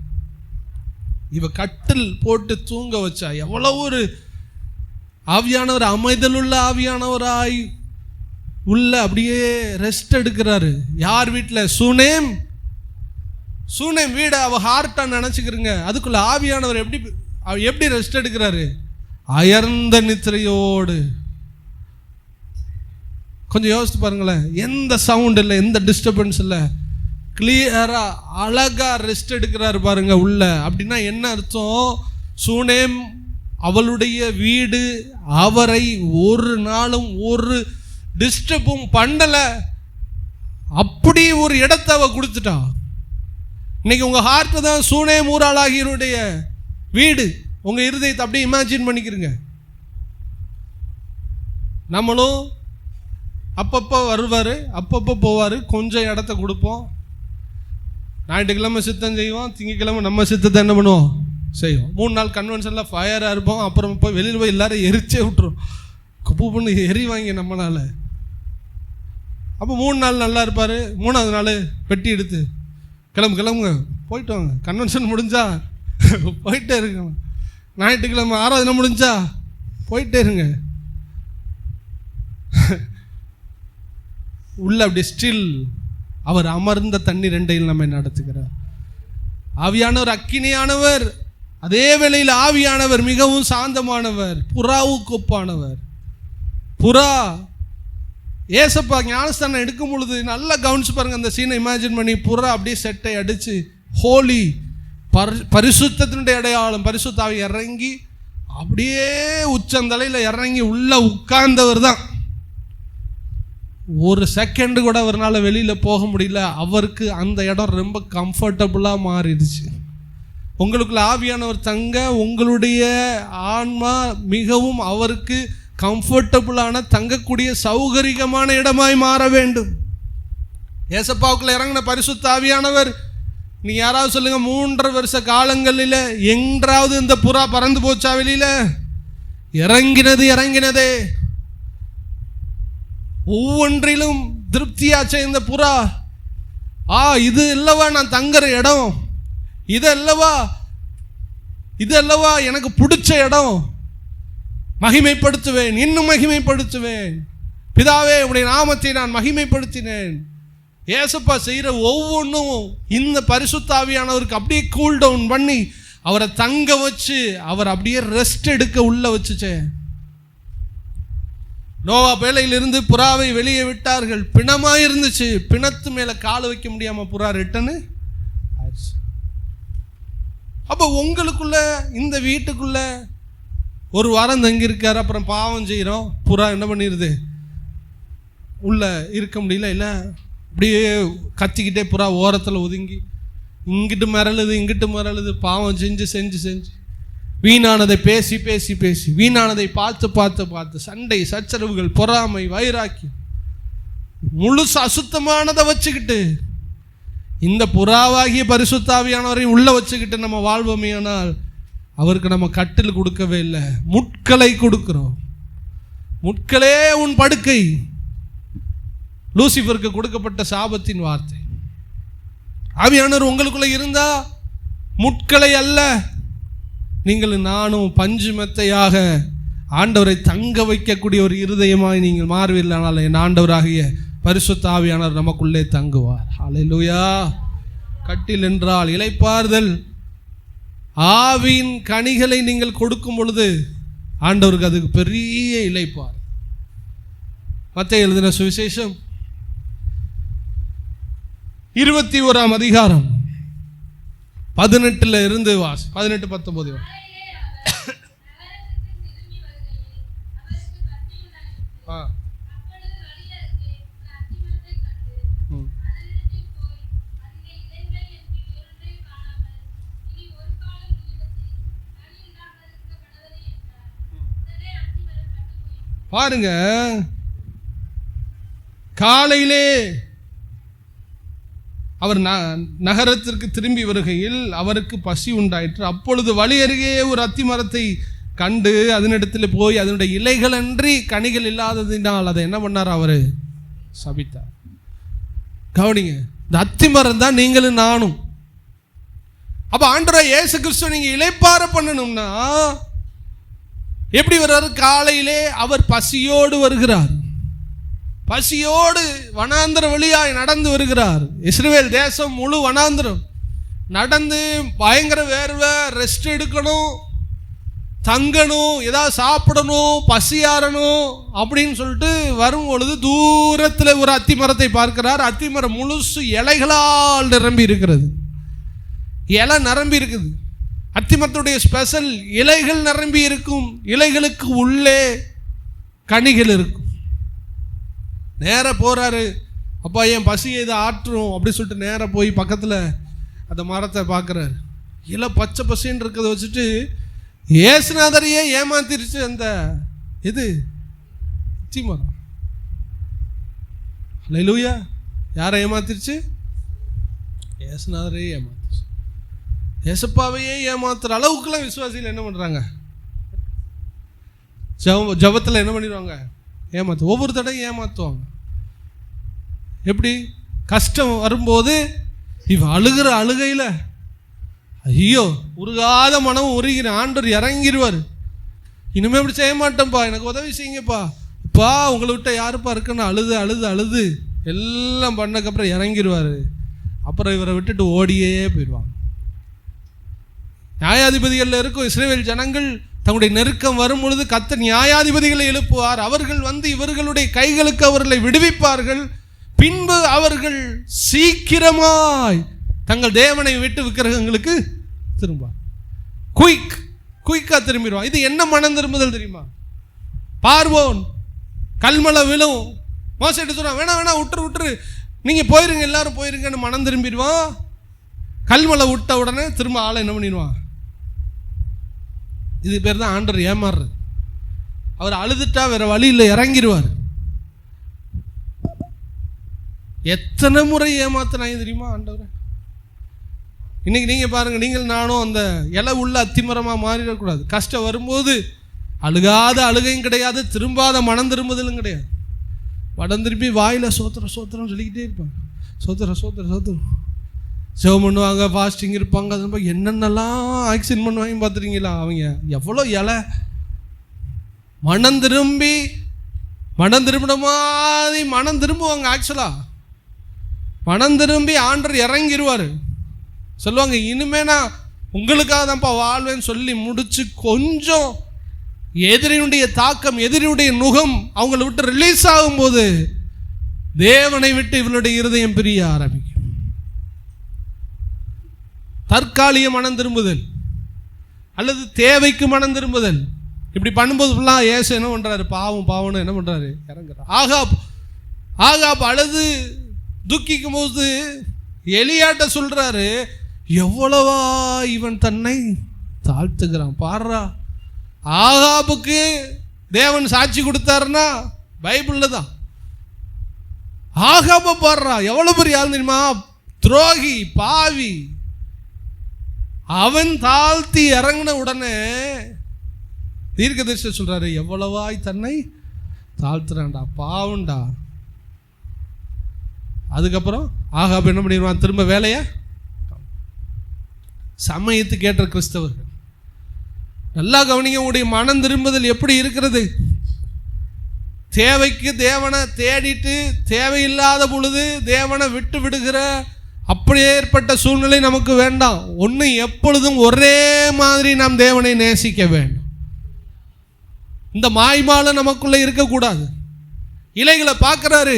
S1: இவ கட்டில் போட்டு தூங்க வச்சா எவ்வளவு ஒரு ஆவியானவர், அமைதலுள்ள ஆவியானவராய் உள்ள அப்படியே ரெஸ்ட் எடுக்கிறாரு. யார் வீட்டில்? சூனேம் வீடு அவ ஹார்ட்டா நினைச்சுக்கிறீங்க. அதுக்குள்ள ஆவியானவர் எப்படி ரெஸ்ட் எடுக்கிறாரு? அயர்ந்த நித்திரையோடு. கொஞ்சம் யோசித்து பாருங்களேன். எந்த சவுண்ட் இல்லை, எந்த டிஸ்டர்பன்ஸ் இல்லை, கிளியரா அழகா ரெஸ்ட் எடுக்கிறாரு பாருங்க உள்ள. அப்படின்னா என்ன அர்த்தம்? சூனேம் அவளுடைய வீடு அவரை ஒரு நாளும் ஒரு டிஸ்டர்பும் பண்ணல. அப்படி ஒரு இடத்தை அவ கொடுத்துட்டா. இன்னைக்கு உங்க ஹார்ட் தான் சூனேம் ஊராளாகியருடைய வீடு. உங்க இருதயத்தை அப்படியே இமேஜின் பண்ணிக்கிறீங்க. நம்மளும் அப்பப்போ வருவார், அப்பப்போ போவார், கொஞ்சம் இடத்த கொடுப்போம். ஞாயிற்றுக்கிழமை சித்தம் செய்வோம், திங்கக்கிழமை நம்ம சித்தத்தை என்ன பண்ணுவோம்? செய்வோம். 3 நாள் கன்வென்ஷனில் ஃபயராக இருப்போம். அப்புறம் போய் வெளியில் போய் எல்லாரும் எரிச்சே விட்டுரும். குப்பு பண்ணி எரிவாங்க நம்மளால். அப்போ 3 நாள் நல்லா இருப்பார். 3ஆவது நாள் பெட்டி எடுத்து கிளம்புங்க போயிட்டு வாங்க. கன்வென்ஷன் முடிஞ்சா போயிட்டே இருங்க. ஞாயிற்றுக்கிழமை ஆராதனை முடிஞ்சா போயிட்டே இருங்க. உள்ள அப்படி ஸ்டில் அவர் அமர்ந்த தண்ணி 2 நம்மை நடத்துகிறார். ஆவியானவர் அக்கினியானவர், அதே வேளையில் ஆவியானவர் மிகவும் சாந்தமானவர், புறாவுக்கு ஒப்பானவர். புறா ஏசப்பா ஞானஸ்தானம் எடுக்கும் பொழுது நல்லா கவனிச்சு பாருங்க அந்த சீனை இமேஜின் பண்ணி. புறா அப்படியே செட்டை அடிச்சு ஹோலி பரிசுத்தத்தினுடைய அடையாளம், பரிசுத்தாவி இறங்கி அப்படியே உச்சந்தலையில் இறங்கி உள்ள உட்கார்ந்தவர் தான். ஒரு செகண்ட் கூட அவரால் வெளியில் போக முடியல. அவருக்கு அந்த இடம் ரொம்ப கம்ஃபர்டபுளாக மாறிடுச்சு. உங்களுக்குள்ள ஆவியானவர் தங்க உங்களுடைய ஆன்மா மிகவும் அவருக்கு கம்ஃபர்டபுளான தங்கக்கூடிய சௌகரியமான இடமாய் மாற வேண்டும். ஏசப்பாவுக்குள்ள இறங்கின பரிசுத்த ஆவியானவர், நீ யாராவது சொல்லுங்க 3.5 வருஷ காலங்களில் எங்காவது இந்த புறா பறந்து போச்சா வெளியில? இறங்கினதே. ஒவ்வொன்றிலும் திருப்தியாச்சே இந்த புறா. இது இல்லவா நான் தங்குற இடம், இது அல்லவா எனக்கு பிடிச்ச இடம். மகிமைப்படுத்துவேன், இன்னும் மகிமைப்படுத்துவேன். பிதாவே உடைய நாமத்தை நான் மகிமைப்படுத்தினேன். ஏசப்பா செய்கிற ஒவ்வொன்றும் இந்த பரிசுத்த ஆவியானவருக்கு அப்படியே கூல் டவுன் பண்ணி அவரை தங்க வச்சு அவர் அப்படியே ரெஸ்ட் எடுக்க உள்ள வச்சுச்சே. நோவா பேழையிலிருந்து புறாவை வெளியே விட்டார்கள். பிணமாக இருந்துச்சு. பிணத்து மேலே கால் வைக்க முடியாமல் புறா ரிட்டனு ஆயிடுச்சு. அப்போ உங்களுக்குள்ள இந்த வீட்டுக்குள்ள ஒரு வாரம் தங்கியிருக்காரு. அப்புறம் பாவம் செய்கிறோம். புறா என்ன பண்ணிடுது? உள்ள இருக்க முடியல. இல்லை அப்படியே கத்திக்கிட்டே புறா ஓரத்தில் ஒதுங்கி இங்கிட்டு மரளுது. பாவம் செஞ்சு வீணானதை பேசி வீணானதை பார்த்து சண்டை, சச்சரவுகள், பொறாமை, வைராக்கி. முழுசு அசுத்தமானதை வச்சுக்கிட்டு இந்த புறாவாகிய பரிசுத்த ஆவியானவரை உள்ள வச்சுக்கிட்டு நம்ம வாழ்வோமேயானால் அவருக்கு நம்ம கட்டில் கொடுக்கவே இல்லை, முட்களை கொடுக்கிறோம். முட்களே உன் படுக்கை. லூசிபருக்கு கொடுக்கப்பட்ட சாபத்தின் வார்த்தை. ஆவியானவர் உங்களுக்குள்ள இருந்தா முட்களை அல்ல, நீங்கள் நானும் பஞ்சு மெத்தையாக ஆண்டவரை தங்க வைக்கக்கூடிய ஒரு இருதயமாய் நீங்கள் மாறுவீர்களானால் என் ஆண்டவராகிய பரிசுத்த ஆவியானவர் நமக்குள்ளே தங்குவார். அல்லேலூயா. கட்டில் என்றால் இளைப்பாறுதல். ஆவியின் கனிகளை நீங்கள் கொடுக்கும் பொழுது ஆண்டவருக்கு அதுக்கு பெரிய இளைப்பார். மத்தேயு எழுதின சுவிசேஷம் 21ஆம் அதிகாரம் 18 இருந்து 18-19. பாருங்க, காலையிலே அவர் நகரத்திற்கு திரும்பி வருகையில் அவருக்கு பசி உண்டாயிற்று. அப்பொழுது வழி அருகே ஒரு அத்தி மரத்தை கண்டு அதனிடத்தில் போய் அதனுடைய இலைகள் அன்றி கனிகள் இல்லாததினால் அதை என்ன பண்ணார்? அவரு சபித்தார். கவனிங்க, இந்த அத்தி மரம் தான் நீங்களும் நானும். அப்ப ஆண்டவராகிய இயேசு கிறிஸ்து நீங்க இளைப்பாற பண்ணணும்னா எப்படி வர்றாரு? காலையிலே அவர் பசியோடு வருகிறார். பசியோடு வனாந்தர வழியாய் நடந்து வருகிறார். இஸ்ரவேல் தேசம் முழு வனாந்தரம் நடந்து பயங்கர வேர்வை, ரெஸ்ட் எடுக்கணும், தங்கணும், ஏதாவது சாப்பிடணும், பசியாறணும் அப்படின்னு சொல்லிட்டு வரும் பொழுது தூரத்தில் ஒரு அத்தி மரத்தை பார்க்கிறார். அத்தி மரம் முழுசு இலைகளால் நிரம்பி இருக்கிறது. இலை நிரம்பி இருக்குது. அத்திமரத்துடைய ஸ்பெஷல் இலைகள் நிரம்பி இருக்கும். இலைகளுக்கு உள்ளே கனிகள் இருக்கும். நேர போறாரு, அப்பா என் பசியை இதை ஆற்றும் அப்படி சொல்லிட்டு நேர போய் பக்கத்தில் அந்த மரத்தை பார்க்குறாரு. இலை பச்சை பசின்னு இருக்கிறத வச்சுட்டு இயேசுநாதரையே ஏமாத்திருச்சு அந்த இது அத்திமரம். அல்லேலூயா. யாரை ஏமாத்திருச்சு? இயேசுநாதரையே ஏமாத்திருச்சு. ஏசப்பாவையே ஏமாத்துற அளவுக்குலாம் விசுவாசிகள் என்ன பண்ணுறாங்க? ஜபத்தில் என்ன பண்ணிடுவாங்க? ஏமாத்து. ஒவ்வொரு தடையும் ஏமாற்றுவாங்க. எப்படி? கஷ்டம் வரும்போது இவன் அழுகிற அழுகையில் ஐயோ உருகாத மனம் உருகிற ஆண்டவர் இறங்கிடுவார். இனிமேல் இப்படி செய்ய மாட்டேன்ப்பா, எனக்கு உதவி செய்யுங்கப்பா, இப்பா உங்களை விட்ட யாருப்பா இருக்குன்னு அழுது அழுது அழுது எல்லாம் பண்ணக்கப்புறம் இறங்கிடுவார். அப்புறம் இவரை விட்டுட்டு ஓடியே போயிடுவாங்க. நியாயாதிபதிகளில் இருக்கும் இஸ்ரவேல் ஜனங்கள் தங்களுடைய நெருக்கம் வரும் பொழுது கர்த்தர் நியாயாதிபதிகளை எழுப்புவார். அவர்கள் வந்து இவர்களுடைய கைகளுக்கு அவர்களை விடுவிப்பார்கள். பின்பு அவர்கள் சீக்கிரமாய் தங்கள் தேவனை விட்டு விக்கிரகங்களுக்கு திரும்புவார். குயிக்கா திரும்பிடுவான். இது என்ன மனம் திரும்புதல் தெரியுமா? பார்வோன் கல்மலை விழும், மோசம் எடுத்து சொல்லுவான், வேணா வேணா விட்டுரு நீங்க போயிருங்க, எல்லாரும் போயிருங்கன்னு மனம் திரும்பிடுவான். கல்மலை விட்ட உடனே திரும்ப ஆளை என்ன பண்ணிடுவான்? இது பேர் தான் ஆண்டவர் ஏமாறுறது. அவர் அழுதுட்டா வேற வழியில் இறங்கிடுவார். எத்தனை முறை ஏமாத்தினாங்க தெரியுமா ஆண்டவர்? இன்னைக்கு நீங்க பாருங்க, நீங்கள் நானும் அந்த இலை உள்ள அத்திமரமா மாறிடக்கூடாது. கஷ்டம் வரும்போது அழுகாத அழுகையும் கிடையாது, திரும்பாத மனம் திரும்புதலும் கிடையாது. மனம் திரும்பி வாயில சோத்திரம் சோத்திரம் சொல்லிக்கிட்டே இருப்பாங்க. சோத்திரம் சோத்திரம் சோத்திரம் சேவ் பண்ணுவாங்க, ஃபாஸ்டிங் இருப்பாங்க. அது என்னென்னலாம் ஆக்சிடென்ட் பண்ணுவாங்க பார்த்துருக்கீங்களா? அவங்க எவ்வளோ இலை மனம் திரும்பின மாதிரி மனம் திரும்புவாங்க. ஆக்சுவலாக மனம் திரும்பி ஆண்டவர் இறங்கிடுவார். சொல்லுவாங்க, இனிமே நான் உங்களுக்காக தான்ப்பா வாழ்வேன்னு சொல்லி முடிச்சு கொஞ்சம் எதிரினுடைய தாக்கம், எதிரினுடைய நுகம் அவங்கள விட்டு ரிலீஸ் ஆகும்போது தேவனை விட்டு இவனுடைய இருதயம் பிரிய ஆரம்பிக்கும். தற்காலிக மனம் திரும்புதல் அல்லது தேவைக்கு மனம் திரும்புதல். இப்படி பண்ணும்போது ஃபுல்லாக ஏசு என்ன பண்ணுறாரு? பாவம்னு என்ன பண்ணுறாரு? இறங்குறாரு. ஆகாப் அழுது துக்கிக்கும் போது எலியாட்ட சொல்கிறாரு, எவ்வளவா இவன் தன்னை தாழ்த்துக்கிறான் பாடுறா. ஆகாபுக்கு தேவன் சாட்சி கொடுத்தாருன்னா பைபிளில் தான். ஆகாப பாடுறா, எவ்வளவு பெரிய ஆள் தெரியுமா? துரோகி, பாவி. அவன் தாழ்த்தி இறங்கின உடனே தீர்க்கதரிசி சொல்றாரு, எவ்வளவாய் தன்னை தாழ்த்துறான்டா, பாவண்டா. அதுக்கப்புறம் ஆகாப் என்ன பண்ணிடுவான்? திரும்ப வேலைய சமயத்துக்கு ஏற்ற கிறிஸ்தவர்கள். நல்லா கவனிங்க, உங்களுடைய மனம் திரும்புதல் எப்படி இருக்கிறது? தேவைக்கு தேவனை தேடிட்டு தேவையில்லாத பொழுது தேவனை விட்டு விடுகிற அப்படியே ஏற்பட்ட சூழ்நிலை நமக்கு வேண்டாம். ஒன்று, எப்பொழுதும் ஒரே மாதிரி நாம் தேவனை நேசிக்க வேண்டும். இந்த மாய்மால நமக்குள்ள இருக்கக்கூடாது. இலைகளை பார்க்குறாரு,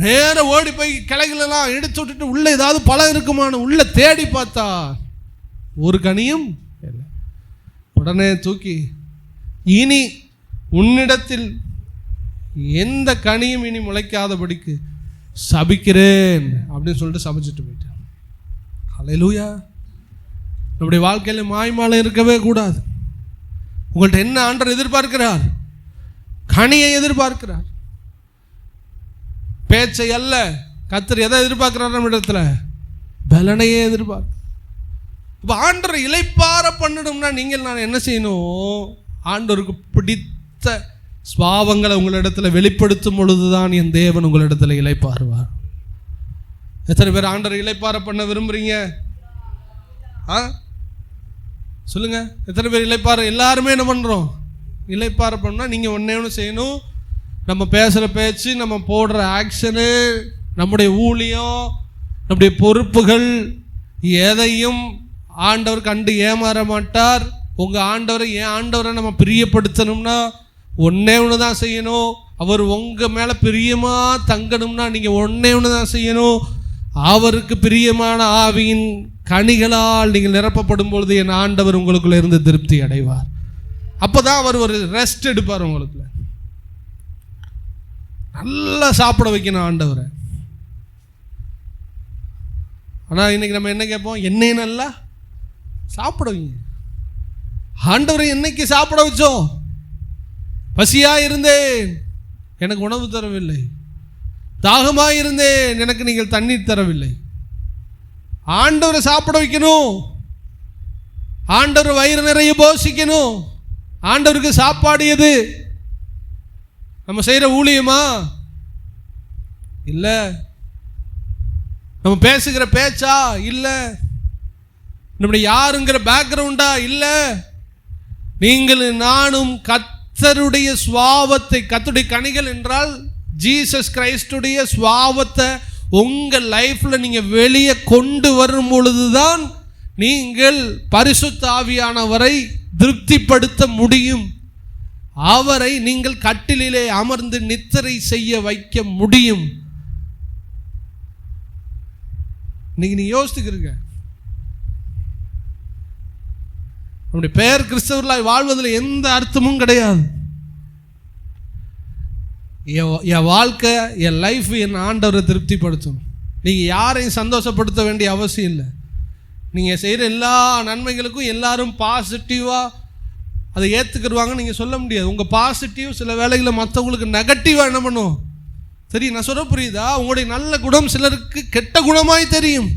S1: நேர ஓடி போய் கிளைகளெல்லாம் எடுத்து விட்டுட்டு உள்ள ஏதாவது பழம் இருக்குமான்னு உள்ள தேடி பார்த்தா ஒரு கனியும் இல்லை. உடனே தூக்கி, இனி உன்னிடத்தில் எந்த கனியும் இனி முளைக்காதபடிக்கு சபிக்கிறேன் அப்படின்னு சொல்லிட்டு சபிச்சுட்டு போயிட்டான். ஹல்லேலூயா. நம்முடைய வாழ்க்கையில் மாய்மாலம் இருக்கவே கூடாது. உங்கள்கிட்ட என்ன ஆண்டவர் எதிர்பார்க்கிறார்? கனியை எதிர்பார்க்கிறார், பேச்சை அல்ல. கர்த்தர் எதை எதிர்பார்க்கிறார்? நம்ம இடத்துல பலனையே எதிர்பார்க்க. இப்போ ஆண்டவர் இளைப்பாற பண்ணணும்னா நீங்கள் நான் என்ன செய்யணும்? ஆண்டவருக்கு பிடித்த ஸ்வாவங்களை உங்களிடத்தில் வெளிப்படுத்தும் பொழுதுதான் என் தேவன் உங்களிடத்தில் இளைப்பாறுவார். எத்தனை பேர் ஆண்டவர் இளைப்பாற பண்ண விரும்புறீங்க? சொல்லுங்க. எத்தனை பேர் இளைப்பாற? எல்லாருமே என்ன பண்ணுறோம்? இளைப்பாற பண்ணா நீங்கள் ஒன்றே ஒன்று செய்யணும். நம்ம பேசுகிற பேச்சு, நம்ம போடுற ஆக்ஷனு, நம்முடைய ஊழியம், நம்முடைய பொறுப்புகள் எதையும் ஆண்டவர் கண்டு ஏமாற மாட்டார். உங்கள் ஆண்டவரை, என் ஆண்டவரை நம்ம பிரியப்படுத்தணும்னா ஒன்றே ஒன்று தான் செய்யணும். அவர் உங்கள் மேலே பிரியமாக தங்கணும்னா நீங்கள் ஒன்றே ஒன்று தான் செய்யணும். அவருக்கு பிரியமான ஆவியின் கனிகளால் நீங்கள் நிரப்பப்படும் பொழுது என் ஆண்டவர் உங்களுக்குள்ள இருந்து திருப்தி அடைவார். அப்போ தான் அவர் ஒரு ரெஸ்ட் எடுப்பார். உங்களுக்குள்ள நல்லா சாப்பிட வைக்கணும் ஆண்டவரை. ஆனால் இன்னைக்கு நம்ம என்ன கேட்போம்? என்னையும் நல்லா சாப்பிட வைங்க. ஆண்டவரை என்னைக்கு சாப்பிட வச்சோம்? பசியா இருந்தேன், எனக்கு உணவு தரவில்லை. தாகமாக இருந்தேன், எனக்கு நீங்கள் தண்ணீர் தரவில்லை. ஆண்டவரை சாப்பிட வைக்கணும். ஆண்டவர் வயிறு நிறைய போஷிக்கணும். ஆண்டவருக்கு சாப்பாடு எது? நம்ம செய்கிற ஊழியமா? இல்லை. நம்ம பேசுகிற பேச்சா? இல்லை. நம்முடைய யாருங்கிற பேக்ரவுண்டா? இல்லை. நீங்கள் நானும் கர்த்தருடைய சுவாவத்தை, கர்த்தருடைய கனிகள் என்றால் ஜீசஸ் கிரைஸ்டுடைய சுவாவத்தை உங்கள் லைஃப்பில் நீங்கள் வெளியே கொண்டு வரும் பொழுதுதான் நீங்கள் பரிசுத்த ஆவியானவரை திருப்திப்படுத்த முடியும். அவரை நீங்கள் கட்டிலே அமர்ந்து நித்திரை செய்ய வைக்க முடியும். இன்னைக்கு நீ யோசித்துக்கிறீங்க, நம்முடைய பெயர் கிறிஸ்தவர்களாய் வாழ்வதில் எந்த அர்த்தமும் கிடையாது. என் வாழ்க்கை, என் லைஃப் என் ஆண்டவரை திருப்திப்படுத்தும். நீங்கள் யாரையும் சந்தோஷப்படுத்த வேண்டிய அவசியம் இல்லை. நீங்கள் செய்கிற எல்லா நன்மைகளுக்கும் எல்லாரும் பாசிட்டிவாக அதை ஏற்றுக்கிடுவாங்கன்னு நீங்கள் சொல்ல முடியாது. உங்கள் பாசிட்டிவ் சில வேளைகளில் மற்றவங்களுக்கு நெகட்டிவாக என்ன பண்ணும்? சரி, நான் சொல்ல புரியுதா? உங்களுடைய நல்ல குணம் சிலருக்கு கெட்ட குணமாய் தெரியும்.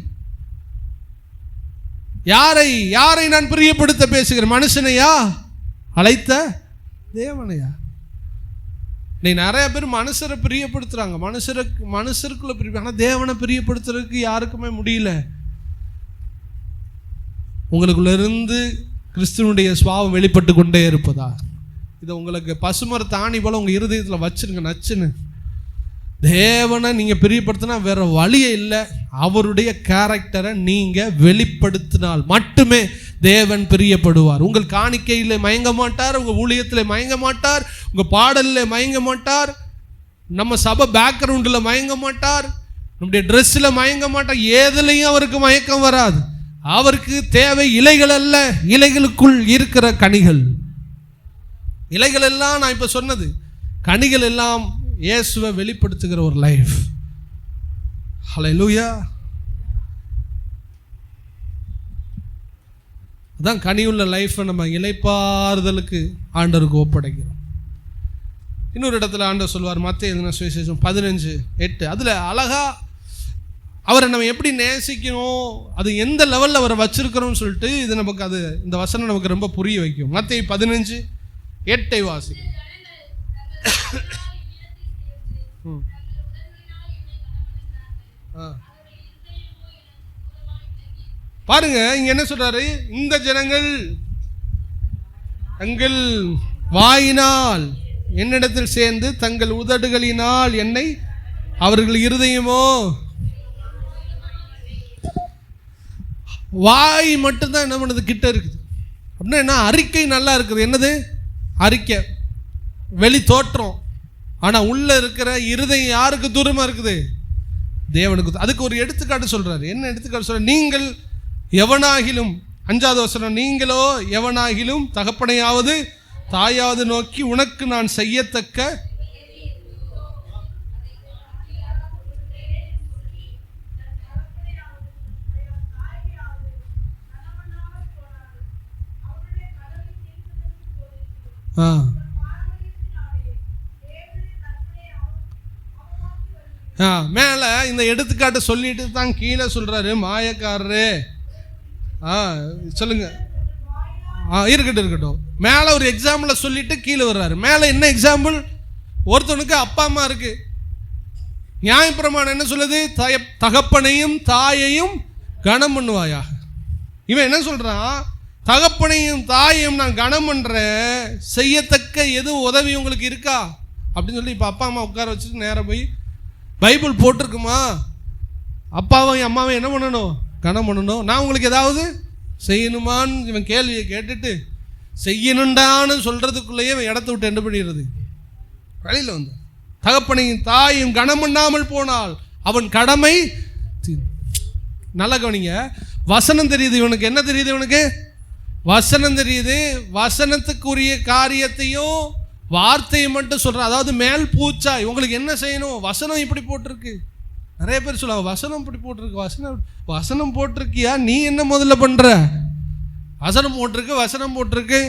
S1: யாரை நான் பிரியப்படுத்த பேசுகிறேன்? மனுஷனையா? அழைத்த தேவனையா? நீ நிறைய பேர் மனுஷரை பிரியப்படுத்துறாங்க, மனுஷருக்குள்ள பிரிய, ஆனால் தேவனை பிரியப்படுத்துறதுக்கு யாருக்குமே முடியல. உங்களுக்குள்ள இருந்து கிறிஸ்துவனுடைய சுவாவம் வெளிப்பட்டு கொண்டே இருப்பதா? இதை உங்களுக்கு பசுமர தாணி போல உங்கள் இருதயத்தில் வச்சிருங்க, நச்சுன்னு. தேவனை நீங்கள் பிரியப்படுத்தினா வேற வழியே இல்லை. அவருடைய கேரக்டரை நீங்கள் வெளிப்படுத்தினால் மட்டுமே தேவன் பிரியப்படுவார். உங்கள் காணிக்கையில் மயங்க மாட்டார், உங்கள் ஊழியத்தில் மயங்க மாட்டார், உங்கள் பாடலில் மயங்க மாட்டார், நம்ம சபை பேக்ரவுண்டில் மயங்க மாட்டார், நம்முடைய ட்ரெஸ்ஸில் மயங்க மாட்டார். எதுலையும் அவருக்கு மயக்கம் வராது. அவருக்கு தேவை இலைகள் அல்ல, இலைகளுக்குள் இருக்கிற கனிகள். இலைகள் எல்லாம் நான் இப்போ சொன்னது, கனிகள் எல்லாம் இயேசுவை வெளிப்படுத்துகிற ஒரு லைஃப். ஹல்லேலூயா. அதான் கனியுள்ள லைஃப்பை நம்ம இளைப்பாறுதலுக்கு ஆண்டவருக்கு ஒப்படைக்கிறோம். இன்னொரு இடத்துல ஆண்டவர் சொல்வார், மத்தேயு எழுதின சுவிசேஷம் 15:8. அதில் அழகா அவரை நம்ம எப்படி நேசிக்கணும், அது எந்த லெவலில் அவரை வச்சிருக்கிறோம்னு சொல்லிட்டு இது நமக்கு அது இந்த வசனம் நமக்கு ரொம்ப புரிய வைக்கும். மத்தேயு 15:8 வாசி. பாருங்க, இங்க என்ன சொல்றாரு, இந்த ஜனங்கள் தங்கள் வாயினால் என்னிடத்தில் சேர்ந்து தங்கள் உதடுகளினால் என்னை, அவர்கள் இருதயமோ, வாய் மட்டும்தான் என்ன பண்ணுது, கிட்ட இருக்குது. அப்படின்னா என்ன, அறிக்கை நல்லா இருக்குது. என்னது அறிக்கை, வெளி தோற்றம். ஆனால் உள்ள இருக்கிற இருதயம் யாருக்கு தூரமாக இருக்குது, தேவனுக்கு. அதுக்கு ஒரு எடுத்துக்காட்டு சொல்றாரு. என்ன எடுத்துக்காட்டு சொல்ற, நீங்கள் எவனாகிலும், 5வது வசனம், நீங்களோ எவனாகிலும் தகப்பனையாவது தாயாவது நோக்கி உனக்கு நான் செய்யத்தக்க மேல இந்த எடுத்துக்காட்டு சொல்லிட்டு தான் கீழே சொல்றாரு, மாயக்காரரு. சொல்லுங்க. இருக்கட்டும். மேலே ஒரு எக்ஸாம்பிளை சொல்லிட்டு கீழே வர்றாரு. மேலே என்ன எக்ஸாம்பிள், ஒருத்தனுக்கு அப்பா அம்மா இருக்கு. நியாயப்பிரமாணம் என்ன சொல்லுது, தகப்பனையும் தாயையும் கனம் பண்ணுவாயாக. இவன் என்ன சொல்றான், தகப்பனையும் தாயையும் நான் கனம் பண்றேன், செய்யத்தக்க எது உதவி உங்களுக்கு இருக்கா அப்படின்னு சொல்லி இப்போ அப்பா அம்மா உட்கார வச்சுட்டு நேராக போய் பைபிள் போட்டிருக்குமா, அப்பாவையும் அம்மாவையும் என்ன பண்ணணும், கனம் பண்ணணும், நான் உங்களுக்கு ஏதாவது செய்யணுமான்னு இவன் கேள்வியை கேட்டுட்டு செய்யணுண்டான்னு சொல்றதுக்குள்ளேயே இவன் இடத்த விட்டு என்ன பண்ணிடுறது, வழியில் வந்து தகப்பனையும் தாயும் கனம் பண்ணாமல் போனால் அவன் கடமை. நல்லா கவனிங்க, வசனம் தெரியுது இவனுக்கு. என்ன தெரியுது இவனுக்கு, வசனம் தெரியுது. வசனத்துக்குரிய காரியத்தையும் வார்த்தையை மட்டும் சொல்றான். அதாவது மேல் பூச்சா இவங்களுக்கு என்ன செய்யணும், வசனம் இப்படி போட்டிருக்கு. நிறைய பேர் சொல்லுவாங்க, வசனம் இப்படி போட்டிருக்கு, வசனம் போட்டிருக்கியா, நீ என்ன முதல்ல பண்ற, வசனம் போட்டிருக்கு,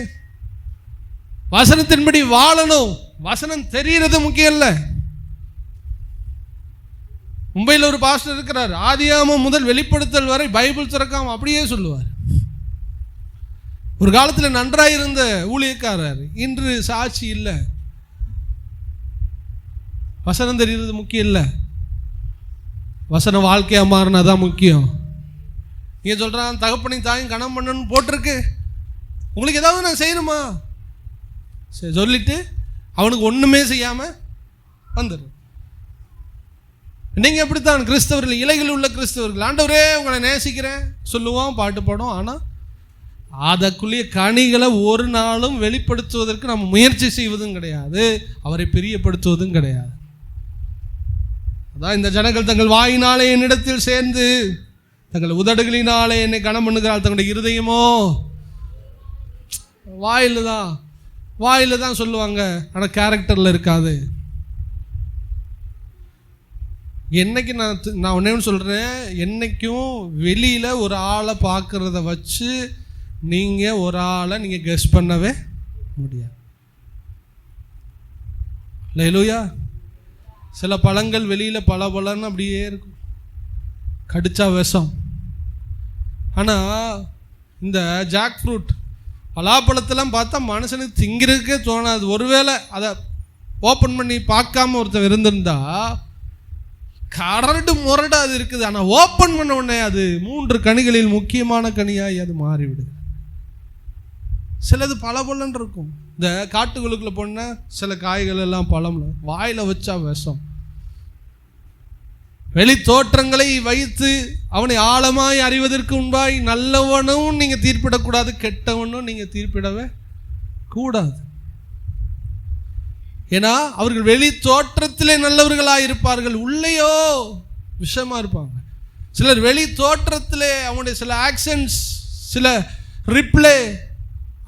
S1: வசனத்தின்படி வாழணும். வசனம் தெரியறது முக்கியம் இல்லை. மும்பையில் ஒரு பாஸ்டர் இருக்கிறார், ஆதியாகமம் முதல் வெளிப்படுத்தல் வரை பைபிள் திறக்காம அப்படியே சொல்லுவார். ஒரு காலத்தில் நன்றாயிருந்த ஊழியக்காரர், இன்று சாட்சி இல்லை. வசனம் தெரிகிறது முக்கியம் இல்லை, வசனம் வாழ்க்கையா மாறினாதான் முக்கியம். நீங்க சொல்றான் தகப்பனை தாயும் கனம் பண்ணணும்னு போட்டிருக்கு, உங்களுக்கு ஏதாவது நான் செய்யணுமா, சரி சொல்லிட்டு அவனுக்கு ஒண்ணுமே செய்யாம வந்துடும். நீங்க எப்படித்தான் கிறிஸ்தவர்கள், இலைகள் உள்ள கிறிஸ்தவர்கள், ஆண்டவரே உங்களை நேசிக்கிறேன் சொல்லுவோம், பாட்டு பாடும். ஆனா அதற்குள்ளே கனிகளை ஒரு நாளும் வெளிப்படுத்துவதற்கு நம்ம முயற்சி செய்வதும் கிடையாது, அவரை பிரியப்படுத்துவதும் கிடையாது. அதான் இந்த ஜனங்கள் தங்கள் வாயினாலே என்னிடத்தில் சேர்ந்து தங்கள் உதடுகளினாலே என்னை கனம் பண்ணுகிறாள், தங்களுடைய இருதயமோ வாயில தான் சொல்லுவாங்க, ஆனால் கேரக்டர்ல இருக்காது. என்னைக்கு நான் ஒன்னே சொல்றேன், என்னைக்கும் வெளியில ஒரு ஆளை பார்க்கறத வச்சு நீங்க ஒரு ஆளை நீங்க கெஸ் பண்ணவே முடியாது. அல்லேலூயா. சில பழங்கள் வெளியில பலன்னு அப்படியே இருக்கும், கடிச்சா விஷம். ஆனா இந்த ஜாக் ஃப்ரூட் பலாப்பழத்தெல்லாம் பார்த்தா மனுஷனுக்கு திங்கிறதுக்கே தோணாது. ஒருவேளை அதை ஓப்பன் பண்ணி பார்க்காம ஒருத்தர் இருந்திருந்தா கரடு முரடு அது இருக்குது. ஆனால் ஓப்பன் பண்ண உடனே அது 3 கனிகளில் முக்கியமான கனியாய் அது மாறிவிடுது. சிலது பலன்னு இருக்கும். இந்த காட்டுகளுக்குள்ள போனா சில காய்கள் எல்லாம் பழம்ல, வாயில வச்சா விஷம். வெளி தோற்றங்களை வைத்து அவனை ஆழமாய் அறிவதற்கு முன்பாய் நல்லவனும் நீங்க தீர்ப்பிடக்கூடாது, கெட்டவனும் நீங்க தீர்ப்பிடவே கூடாது. ஏன்னா அவர்கள் வெளி தோற்றத்திலே நல்லவர்களாக இருப்பார்கள், உள்ளேயோ விஷமா இருப்பாங்க. சிலர் வெளி தோற்றத்திலே அவனுடைய சில ஆக்ஷன்ஸ், சில ரிப்ளே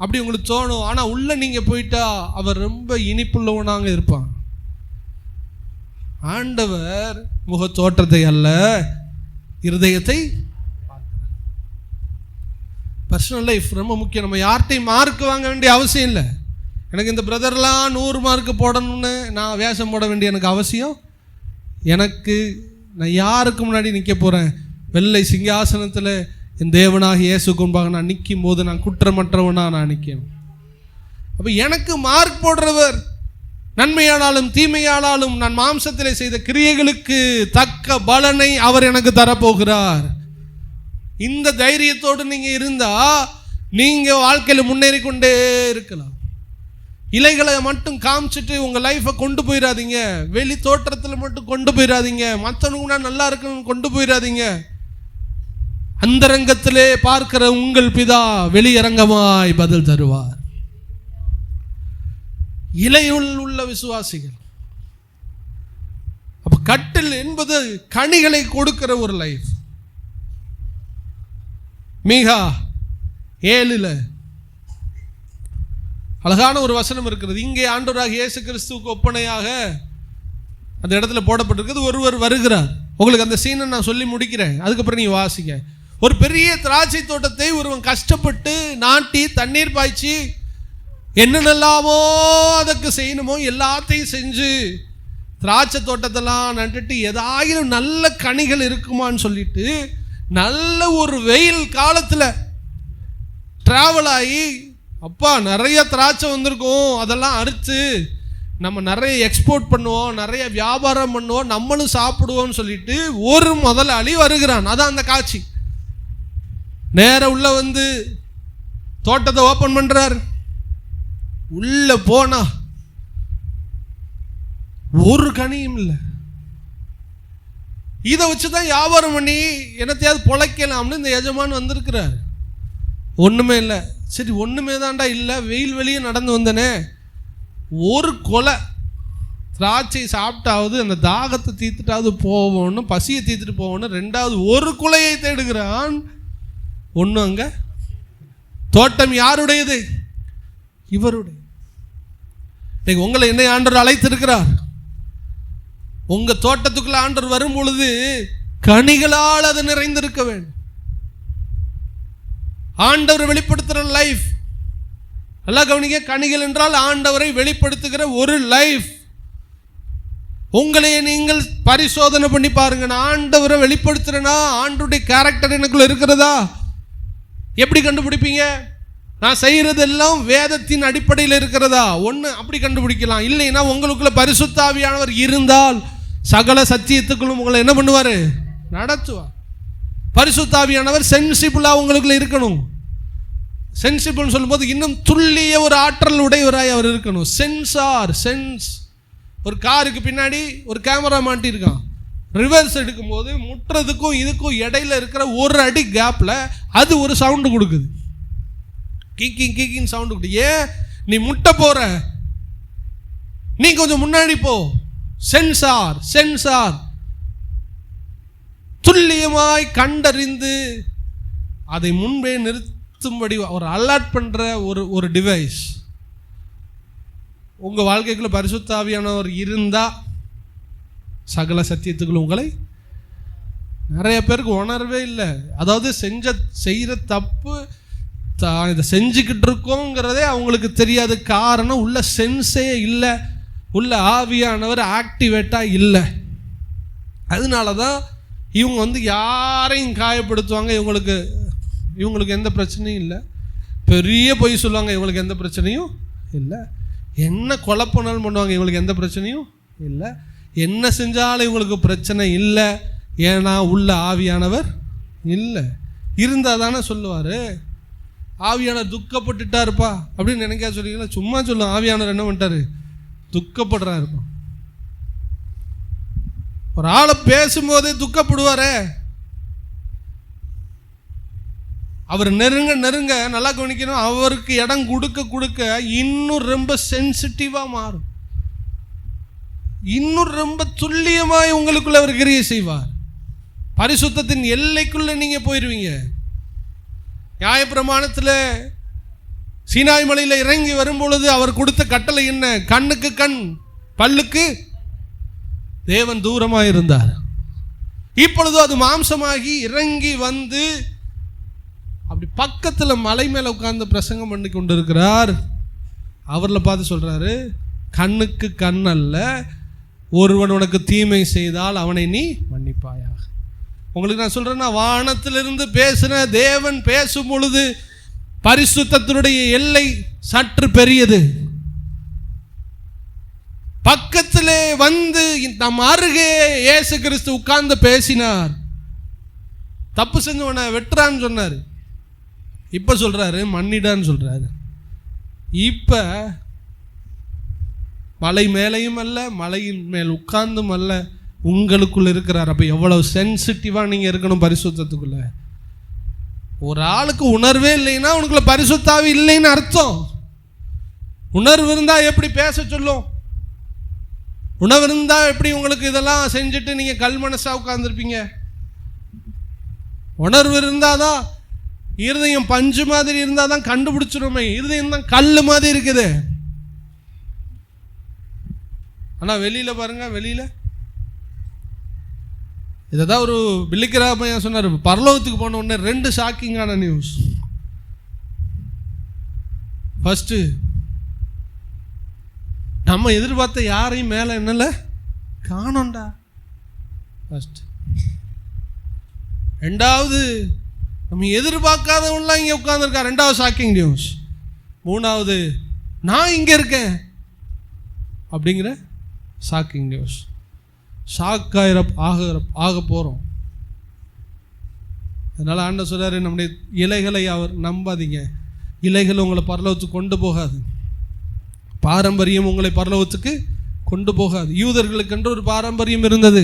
S1: அப்படி உங்களுக்கு தோணும், ஆனா உள்ள நீங்க போயிட்டா அவர் ரொம்ப இனிப்புள்ளவனாக இருப்பாங்க. ஆண்டவர் முக தோற்றத்தை அல்ல, இருதயத்தை. பர்சனல் லைஃப் ரொம்ப முக்கியம். நம்ம யார்கிட்டையும் மார்க் வாங்க வேண்டிய அவசியம் இல்லை. எனக்கு இந்த பிரதர்லாம் 100 மார்க்கு போடணும்னு நான் வேஷம் போட வேண்டிய எனக்கு அவசியம் எனக்கு நான் யாருக்கு முன்னாடி நிற்க போகிறேன்? வெள்ளை சிங்காசனத்தில் என் தேவனாக இயேசுக்கு முன்பாக நான் நிற்கும் போது நான் குற்றமற்றவனாக நான் நிற்கணும். அப்போ எனக்கு மார்க் போடுறவர் நன்மையானாலும் தீமையானாலும் நான் மாம்சத்திலே செய்த கிரியைகளுக்கு தக்க பலனை அவர் எனக்கு தரப்போகிறார். இந்த தைரியத்தோடு நீங்கள் இருந்தால் நீங்கள் வாழ்க்கையில் முன்னேறி கொண்டே இருக்கலாம். இலைகளை மட்டும் காமிச்சிட்டு உங்கள் லைஃப்பை கொண்டு போயிடாதீங்க. வெளி தோற்றத்தில் மட்டும் கொண்டு போயிடாதீங்க. மற்றவனுக்கு நல்லா இருக்குன்னு கொண்டு போயிடாதீங்க. அந்தரங்கத்திலே பார்க்கிற உங்கள் பிதா வெளியரங்கமாய் பதில் தருவார். இலையுள் உள்ள விசுவாசிகள். அப்ப கட்டில் என்பது கனிகளை கொடுக்கிற ஒரு லைஃப். மீகா 7 அழகான ஒரு வசனம் இருக்கிறது. இங்கே ஆண்டவராக இயேசு கிறிஸ்துவுக்கு ஒப்பனையாக அந்த இடத்துல போடப்பட்டிருக்கிறது. ஒருவர் வருகிறார். உங்களுக்கு அந்த சீனை நான் சொல்லி முடிக்கிறேன், அதுக்கப்புறம் நீ வாசிக்க. ஒரு பெரிய திராட்சை தோட்டத்தை ஒருவன் கஷ்டப்பட்டு நாட்டி தண்ணீர் பாய்ச்சி என்னென்னலாமோ அதுக்கு செய்யணுமோ எல்லாத்தையும் செஞ்சு திராட்சை தோட்டத்தெல்லாம் நட்டுட்டு ஏதாயிரம் நல்ல கனிகள் இருக்குமான்னு சொல்லிட்டு நல்ல ஒரு வெயில் காலத்தில் டிராவல் ஆகி, அப்பா நிறைய திராட்சை வந்திருக்கும், அதெல்லாம் அறுத்து நம்ம நிறைய எக்ஸ்போர்ட் பண்ணுவோம், நிறைய வியாபாரம் பண்ணுவோம், நம்மளும் சாப்பிடுவோம்னு சொல்லிட்டு ஒரு முதலாளி வருகிறான். அதான் அந்த காட்சி. நேரம் உள்ள வந்து தோட்டத்தை ஓப்பன் பண்றார். உள்ள போனா ஒரு கனியும் இல்லை. இதை வச்சுதான் வியாபாரம் பண்ணி என்னத்தையாவது பொழைக்கலாம்னு இந்த எஜமான் வந்திருக்கிறார். ஒண்ணுமே இல்லை. சரி, ஒண்ணுமே தான்டா இல்லை, வெயில் வெளியே நடந்து வந்தனே, ஒரு கொலை திராட்சை சாப்பிட்டாவது அந்த தாகத்தை தீர்த்துட்டாவது போவோன்னு, பசியை தீர்த்துட்டு போவோன்னு 2வது ஒரு குலையை தேடுகிறான். ஒன்று அங்க தோட்டம் யாருடையது? இவருடைய. உங்களை என்ன ஆண்டவர் அழைத்திருக்கிறார்? உங்க தோட்டத்துக்குள்ள ஆண்டவர் வரும் பொழுது கனிகளால் அது நிறைந்திருக்க வேண்டும். ஆண்டவர் வெளிப்படுத்துகிற லைஃப். நல்லா கவனிங்க. கனிகள் என்றால் ஆண்டவரை வெளிப்படுத்துகிற ஒரு லைஃப். உங்களையே நீங்கள் பரிசோதனை பண்ணி பாருங்க. நான் ஆண்டவரை வெளிப்படுத்துறேன்னா ஆண்டவருடைய கேரக்டர் எனக்குள்ள இருக்கிறதா? எப்படி கண்டுபிடிப்பீங்க? நான் செய்யறதெல்லாம் வேதத்தின் அடிப்படையில் இருக்கிறதா? ஒன்று அப்படி கண்டுபிடிக்கலாம். இல்லைன்னா உங்களுக்குள்ள பரிசுத்த ஆவியானவர் இருந்தால் சகல சத்தியத்துக்குள்ளும் உங்களை என்ன பண்ணுவார்? நடத்துவார். பரிசுத்த ஆவியானவர் சென்சிபிளா உங்களுக்குள்ள இருக்கணும். சென்சிபிள் சொல்லும்போது இன்னும் துல்லிய ஒரு ஆற்றல் உடையவராய் அவர் இருக்கணும். சென்ஸ். ஒரு காருக்கு பின்னாடி ஒரு கேமரா மாட்டியிருக்கான். ரிவர்ஸ் எடுக்கும்போது முட்டுறதுக்கும் இதுக்கும் இடையில இருக்கிற ஒரு அடி கேப்ல அது ஒரு சவுண்டு கொடுக்குது. கீக்கிங் சவுண்டு கொடுக்குது. ஏன்? நீ முட்ட போற, நீ கொஞ்சம் முன்னாடி போ. சென்சார் துல்லியமாய் கண்டறிந்து அதை முன்பே நிறுத்தும்படி ஒரு அலர்ட் பண்ற ஒரு டிவைஸ். உங்க வாழ்க்கைக்குள்ள பரிசுத்த ஆவியானவர் இருந்தா சகல சத்தியத்துக்குள்ள உங்களை. நிறைய பேருக்கு உணர்வே இல்லை. அதாவது செய்யற தப்பு இதை செஞ்சுக்கிட்டு இருக்கோங்கிறதே அவங்களுக்கு தெரியாது. காரணம் உள்ள சென்ஸே இல்லை, உள்ள ஆவியானவர் ஆக்டிவேட்டா இல்லை. அதனால தான் இவங்க வந்து யாரையும் காயப்படுத்துவாங்க. இவங்களுக்கு எந்த பிரச்சனையும் இல்லை. பெரிய பொய் சொல்லுவாங்க, இவங்களுக்கு எந்த பிரச்சனையும் இல்லை. என்ன குழப்பனாலும் பண்ணுவாங்க, இவங்களுக்கு எந்த பிரச்சனையும் இல்லை. என்ன செஞ்சாலும் இவங்களுக்கு பிரச்சனை இல்லை. ஏன்னா உள்ள ஆவியானவர் இல்லை. இருந்தால் தானே சொல்லுவார். ஆவியானவர் துக்கப்பட்டுட்டா இருப்பா அப்படின்னு நினைக்காத சொல்லிங்களா? சும்மா சொல்லுவோம். ஆவியானவர் என்ன பண்ணிட்டாரு? துக்கப்படுறா இருப்பான். ஒரு ஆளை பேசும்போதே துக்கப்படுவாரே. அவர் நெருங்க நல்லா கவனிக்கணும். அவருக்கு இடம் கொடுக்க இன்னும் ரொம்ப சென்சிட்டிவா மாறும். இன்னும் ரொம்ப துல்லியமாய் உங்களுக்குள்ள அவர் கிரியை செய்வார். பரிசுத்தத்தின் எல்லைக்குள்ள நீங்க போயிருவீங்க. நியாயப்பிரமாணத்தில் சீனாய் மலையில் இறங்கி வரும்பொழுது அவர் கொடுத்த கட்டளை என்ன? கண்ணுக்கு கண், பல்லுக்கு தேவன் தூரமாக இருந்தார். இப்பொழுது அது மாம்சமாகி இறங்கி வந்து அப்படி பக்கத்தில் மலை மேலே உட்கார்ந்து பிரசங்கம் பண்ணி கொண்டிருக்கிறார். அவரில் பார்த்து சொல்கிறாரு, கண்ணுக்கு கண் அல்ல, ஒருவன் உனக்கு தீமை செய்தால் அவனை நீ மன்னிப்பாயாக. உங்களுக்கு நான் சொல்கிறேன்னா, வானத்திலிருந்து பேசின தேவன் பேசும் பொழுது பரிசுத்தத்தினுடைய எல்லை சற்று பெரியது. பக்கத்திலே வந்து நம் அருகே இயேசு கிறிஸ்து உட்கார்ந்து பேசினார். தப்பு செஞ்சவனை வெட்டுறான்னு சொன்னார், இப்ப சொல்றாரு மன்னிடான்னு சொல்றாரு. இப்ப மலை மேலையும் அல்ல, மலையின் மேல் உட்கார்ந்தும் அல்ல, உங்களுக்குள்ள இருக்கிறார். அப்ப எவ்வளவு சென்சிட்டிவா நீங்க இருக்கணும் பரிசுத்தத்துக்குள்ள. ஒரு ஆளுக்கு உணர்வே இல்லைன்னா உனக்குள்ள பரிசுத்தாவி இல்லைன்னு அர்த்தம். உணர்வு இருந்தா எப்படி பேச சொல்லும்? உணர்வு இருந்தா எப்படி உங்களுக்கு இதெல்லாம் செஞ்சுட்டு நீங்க கல் மனசா உட்கார்ந்துருப்பீங்க? உணர்வு இருந்தாதான், இருதயம் பஞ்சு மாதிரி இருந்தாதான் கண்டுபிடிச்சிருமே. இருதயம் தான் கல் மாதிரி இருக்குது. ஆனா வெளியில பாருங்க, வெளியில இதான் ஒரு பில்லிக்கிராமையா சொன்னார். பரலோகத்துக்கு போன உடனே 2 ஷாக்கிங்கான நியூஸ். ஃபர்ஸ்ட், நம்ம எதிர்பார்த்த யாரையும் மேல என்னல காணோண்டா. ஃபர்ஸ்ட். ரெண்டாவது, நம்ம எதிர்பார்க்காதவன்லாம் இங்கே உட்கார்ந்துருக்கா. 2வது ஷாக்கிங் நியூஸ். 3வது, நான் இங்கே இருக்கேன் அப்படிங்கிற ஷாக்கிங் நியூஸ். ஆக போகிறோம். அதனால் ஆண்டவர் சொல்றாரு, நம்முடைய இலைகளை அவர் நம்பாதீங்க. இலைகள் உங்களை பரலோகத்துக்கு கொண்டு போகாது. பாரம்பரியம் உங்களை பரலோகத்துக்கு கொண்டு போகாது. யூதர்களுக்கென்று ஒரு பாரம்பரியம் இருந்தது.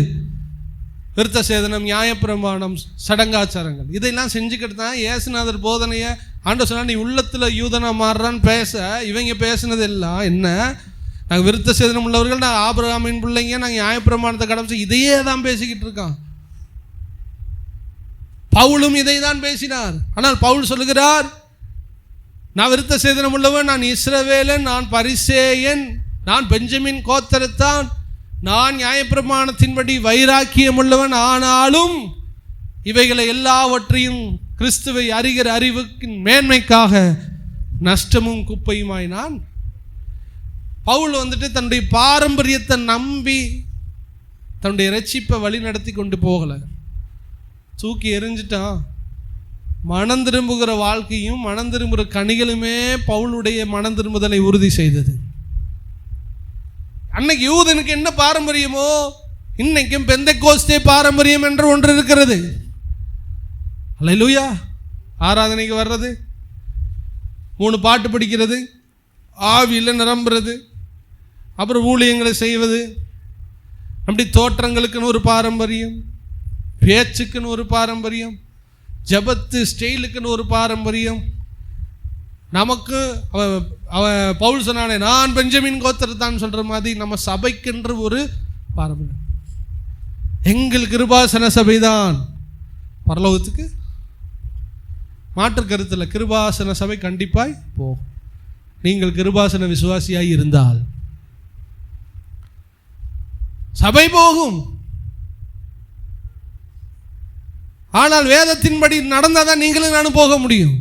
S1: விருத்த சேதனம், நியாயப்பிரமாணம், சடங்காச்சாரங்கள், இதெல்லாம் செஞ்சுக்கிட்டு தான் இயேசுநாதர் போதனையை ஆண்டவர் சொன்னா, நீ உள்ளத்தில் யூதனா மாறுறான்னு பேச இவங்க பேசுனது எல்லாம் என்ன? நாங்கள் விருத்த சேதனம் உள்ளவர்கள், நாங்கள் ஆபிரகாமின் பிள்ளைங்க, நாங்கள் நியாயப்பிரமாணத்தை கடமை, இதையே தான் பேசிக்கிட்டு இருக்கான். பவுலும் இதை தான் பேசினார். ஆனால் பவுல் சொல்லுகிறார், நான் விருத்த சேதனம் உள்ளவன், நான் இஸ்ரவேலன், நான் பரிசேயன், நான் பெஞ்சமின் கோத்திரத்தான், நான் நியாயப்பிரமாணத்தின்படி வைராக்கியம் உள்ளவன், ஆனாலும் இவைகளை எல்லாவற்றையும் கிறிஸ்துவை அறிகிற அறிவுக்கின் மேன்மைக்காக நஷ்டமும் குப்பையுமாய் நான். பவுல் வந்துட்டு தன்னுடைய பாரம்பரியத்தை நம்பி தன்னுடைய ரட்சிப்பை வழி நடத்தி கொண்டு போகலை, தூக்கி எறிஞ்சிட்டான். மனம் திரும்புகிற வாழ்க்கையும் மனம் திரும்புகிற கனிகளுமே பவுலுடைய மனம் திரும்புதலை உறுதி செய்தது. அன்னைக்கு யூதனுக்கு என்ன பாரம்பரியமோ இன்னைக்கும் பெந்தெக்கோஸ்தே பாரம்பரியம் என்று ஒன்று இருக்கிறது. அல்லேலூயா. ஆராதனைக்கு வர்றது, 3 பாட்டு படிக்கிறது, ஆவியில் நிரம்புறது, அப்புறம் ஊழியங்களை செய்வது, அப்படி தோற்றங்களுக்குன்னு ஒரு பாரம்பரியம், பேச்சுக்குன்னு ஒரு பாரம்பரியம், ஜபத்து ஸ்டைலுக்குன்னு ஒரு பாரம்பரியம். நமக்கு அவன் பவுல் சொன்னானே, நான் பெஞ்சமின் கோத்திரத்தான் சொல்ற மாதிரி நம்ம சபைக்கென்று ஒரு பாரம்பரியம். எங்கள் கிருபாசன சபைதான் பரலோகத்துக்கு மாற்று கருத்தில். கிருபாசன சபை கண்டிப்பாய் போ. நீங்கள் கிருபாசன விசுவாசியாய் இருந்தால் சபை போகும். ஆனால் வேதத்தின்படி நடந்தாதான் நீங்களும் நானும் போக முடியும்.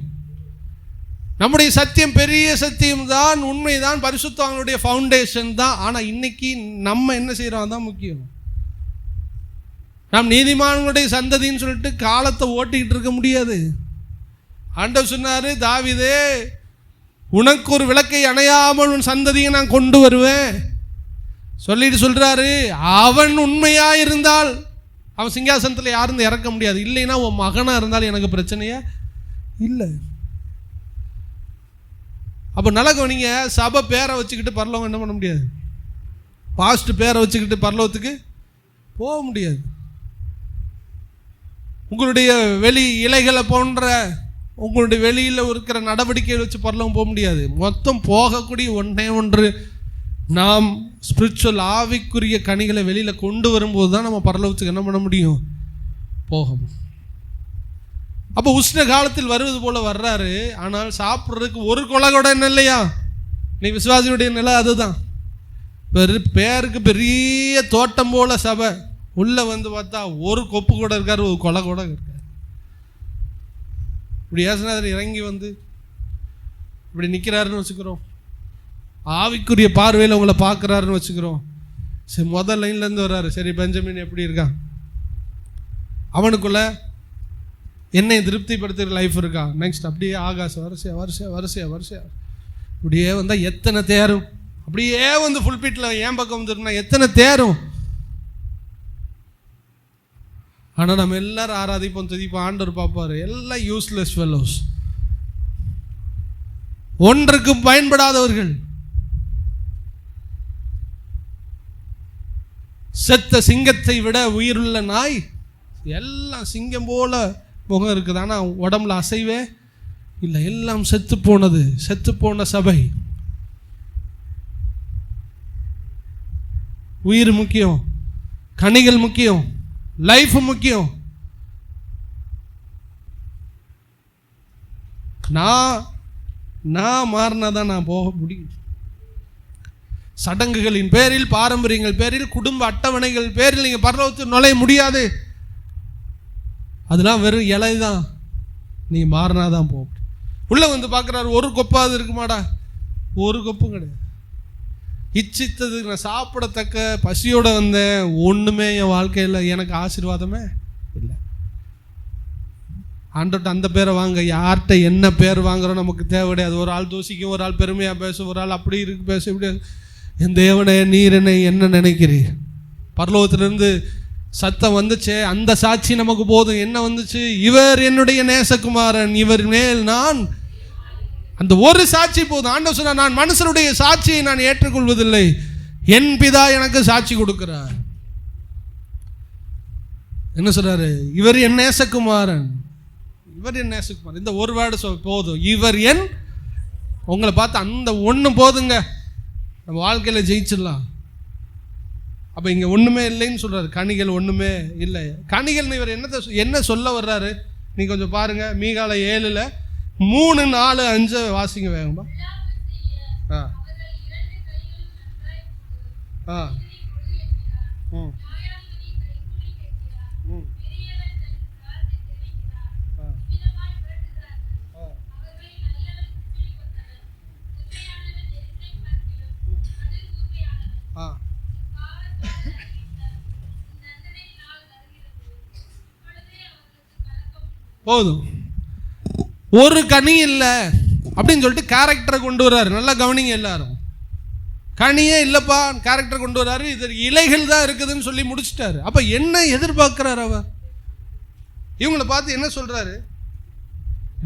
S1: நம்முடைய சத்தியம் பெரிய சத்தியம் தான், உண்மைதான், பரிசுத்தவான்களுடைய ஃபவுண்டேஷன் தான். ஆனால் இன்னைக்கு நம்ம என்ன செய்கிறோம் அதான் முக்கியம். நாம் நீதிமான்களுடைய சந்ததின்னு சொல்லிட்டு காலத்தை ஓட்டிக்கிட்டு இருக்க முடியாது. ஆண்டவர் சொன்னாரு, தாவீதே, உனக்கு ஒரு விளக்கை அணையாமல் உன் சந்ததியை நான் கொண்டு வருவேன் சொல்லிட்டு சொல்றாரு. அவன் உண்மையா இருந்தால் அவன் சிங்காசனத்தில் யாரும் இறக்க முடியாது. இல்லைன்னா உன் மகனா இருந்தால் எனக்கு பிரச்சனையே இல்லை. அப்போ நல்ல கவனிங்க, சபை பேரை வச்சுக்கிட்டு பரலோகம் என்ன பண்ண முடியாது. பாஸ்ட் பேரை வச்சுக்கிட்டு பரலோகத்துக்கு போக முடியாது. உங்களுடைய வெளி இலைகளை போன்ற உங்களுடைய வெளியில் இருக்கிற நடவடிக்கைகள் வச்சு பரலோகம் போக முடியாது. மொத்தம் போகக்கூடிய ஒன்றே ஒன்று, நாம் ஸ்பிரிச்சுவல் ஆவிக்குரிய கனிகளை வெளியில் கொண்டு வரும்போது தான் நம்ம பரலோகத்துக்கு என்ன பண்ண முடியும், போகும். அப்போ உஷ்ண காலத்தில் வருவது போல வர்றாரு. ஆனால் சாப்பிட்றதுக்கு ஒரு கொலை கூட என்ன இல்லையா? நீ விசுவாசியுடைய நிலை அதுதான். பேருக்கு பெரிய தோட்டம் போல சபை, உள்ள வந்து பார்த்தா ஒரு கொப்பு கூட இருக்காரு, ஒரு கொலை கூட இருக்காரு. இப்படி ஏசுநாதர் இறங்கி வந்து இப்படி நிற்கிறாருன்னு வச்சுக்கிறோம். ஆவிக்குரிய பார்வையில் உங்களை பார்க்குறாருன்னு வச்சுக்கிறோம். சரி, முதல் லைன்லேருந்து வர்றாரு. சரி, பெஞ்சமின் எப்படி இருக்கான்? அவனுக்குள்ள என்னை திருப்திப்படுத்துகிற லைஃப் இருக்கா? நெக்ஸ்ட் அப்படியே ஆகாசம் வரிசையா வரிசையா வரிசையா வரிசையா இப்படியே வந்தால் எத்தனை தேரும்? அப்படியே வந்து ஃபுல்பிட்டில் ஏன் பக்கம் வந்துருக்குன்னா எத்தனை தேரும்? ஆனால் நம்ம எல்லாரும் ஆராதிப்போம், துதிப்போம், ஆண்டவர் பார்ப்பாரு. எல்லாம் யூஸ்லெஸ் ஃபெல்லோஸ், ஒன்றுக்கும் பயன்படாதவர்கள். செத்த சிங்கத்தை விட உயிருள்ள நாய். எல்லாம் சிங்கம் போல முகம் இருக்குது, ஆனால் உடம்புல அசைவே இல்லை. எல்லாம் செத்து போனது, செத்து போன சபை. உயிர் முக்கியம், கனிகள் முக்கியம், லைஃப் முக்கியம். நான் மாறினாதான் நான் போக முடியும். சடங்குகளின் பேரில், பாரம்பரியங்கள் பேரில், குடும்ப அட்டவணைகள் பேரில் நீங்கள் பரலோகத்தில் நுழைய முடியாது. அதெல்லாம் வெறும் இலை தான். நீங்கள் மாறினாதான் போக முடியும். உள்ளே வந்து பார்க்குறாரு, ஒரு கொப்பாவது இருக்குமாடா? ஒரு கொப்பும் கிடையாது. இச்சித்தது நான் சாப்பிடத்தக்க பசியோடு வந்தேன், ஒன்றுமே என் வாழ்க்கையில் எனக்கு ஆசீர்வாதமே இல்லை. ஆண்டவர்கிட்ட அந்த பேரை வாங்க. யார்கிட்ட என்ன பேர் வாங்குறோம் நமக்கு தேவை கிடையாது. ஒரு ஆள் தூசிக்கும், ஒரு ஆள் பெருமையாக பேசும், ஒரு ஆள் அப்படி இருக்கு பேச. இப்படி என் தேவனே, நீர் என்ன நினைக்கிறீர்? பரலோகத்திலிருந்து சத்தம் வந்துச்சே, அந்த சாட்சி நமக்கு போதும். என்ன வந்துச்சு? இவர் என்னுடைய நேசகுமாரன், இவர் மேல் நான். அந்த ஒரு சாட்சி போதும். ஆண்டவர் சொன்னார், நான் மனுஷனுடைய சாட்சியை நான் ஏற்றுக்கொள்வதில்லை, என் பிதா எனக்கு சாட்சி கொடுக்கிறார். என்ன சொல்றாரு? இவர் என் நேசகுமாரன், இவர் என் நேசகுமாரன். இந்த ஒரு வேர்டு போதும். இவர் என். உங்களை பார்த்து அந்த ஒன்று போதுங்க, நம்ம வாழ்க்கையில் ஜெயிச்சிடலாம். அப்போ இங்கே ஒன்றுமே இல்லைன்னு சொல்கிறாரு. கனிகள் ஒன்றுமே இல்லை. கனிகள் இவர் என்ன சொல்ல வர்றாரு? நீங்கள் கொஞ்சம் பாருங்கள். மீகால 7 3, 4, 5 வாசிங்க வேகமா. ஆ ஆ ம் ம் ஆ போதும். ஒரு கனி இல்லை அப்படின்னு சொல்லிட்டு கேரக்டரை கொண்டு வர்றாரு. நல்லா கவனிங்க எல்லாரும். கனியே இல்லைப்பா, கேரக்டரை கொண்டு வர்றாரு. இது இலைகள் தான் இருக்குதுன்னு சொல்லி முடிச்சிட்டாரு. அப்போ என்ன எதிர்பார்க்கிறார் அவர்? இவங்களை பார்த்து என்ன சொல்றாரு?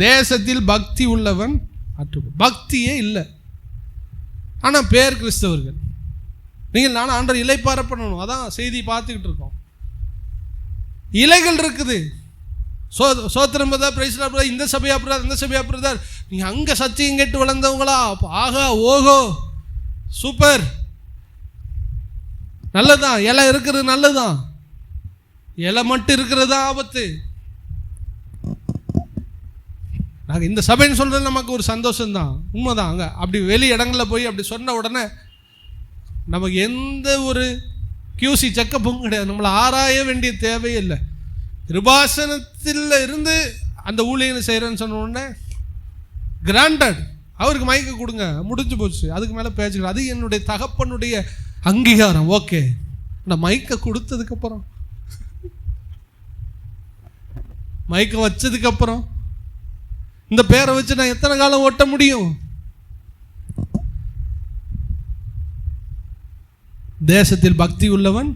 S1: தேசத்தில் பக்தி உள்ளவன் பக்தியே இல்லை, ஆனால் பேர் கிறிஸ்தவர்கள். நீங்கள் நானும் ஆண்டவர் இலைப்பார பண்ணணும், அதான் செய்தி பார்த்துக்கிட்டு இருக்கோம். இலைகள் இருக்குது. சோத்திரம் பிரதர், இந்த சபையா பிரதர், இந்த சபையா பிரதர், நீங்கள் அங்கே சத்தியம் கேட்டு வளர்ந்தவங்களா? ஆகா ஓஹோ சூப்பர், நல்லதான். இலை இருக்கிறது நல்லதான், இலை மட்டும் இருக்கிறது தான் ஆபத்து. நாங்கள் இந்த சபைன்னு சொல்கிறது நமக்கு ஒரு சந்தோஷம்தான், உண்மைதான். அங்கே அப்படி வெளி இடங்களில் போய் அப்படி சொன்ன உடனே நமக்கு எந்த ஒரு கியூசி செக்கப்பும் கிடையாது. நம்மளை ஆராய வேண்டிய தேவையே இல்லை. கிருபாசனத்தில் இருந்து அந்த ஊழியனை செய்கிறேன்னு சொன்ன உடனே கிராண்டட், அவருக்கு மைக்கு கொடுங்க, முடிஞ்சு போச்சு. அதுக்கு மேலே பேச்சுக்கிறேன். அது என்னுடைய தகப்பனுடைய அங்கீகாரம். ஓகே, நான் மைக்கை கொடுத்ததுக்கப்புறம், மைக்கை வச்சதுக்கப்புறம் இந்த பேரை வச்சு நான் எத்தனை காலம் ஓட்ட முடியும்? தேசத்தில் பக்தி உள்ளவன்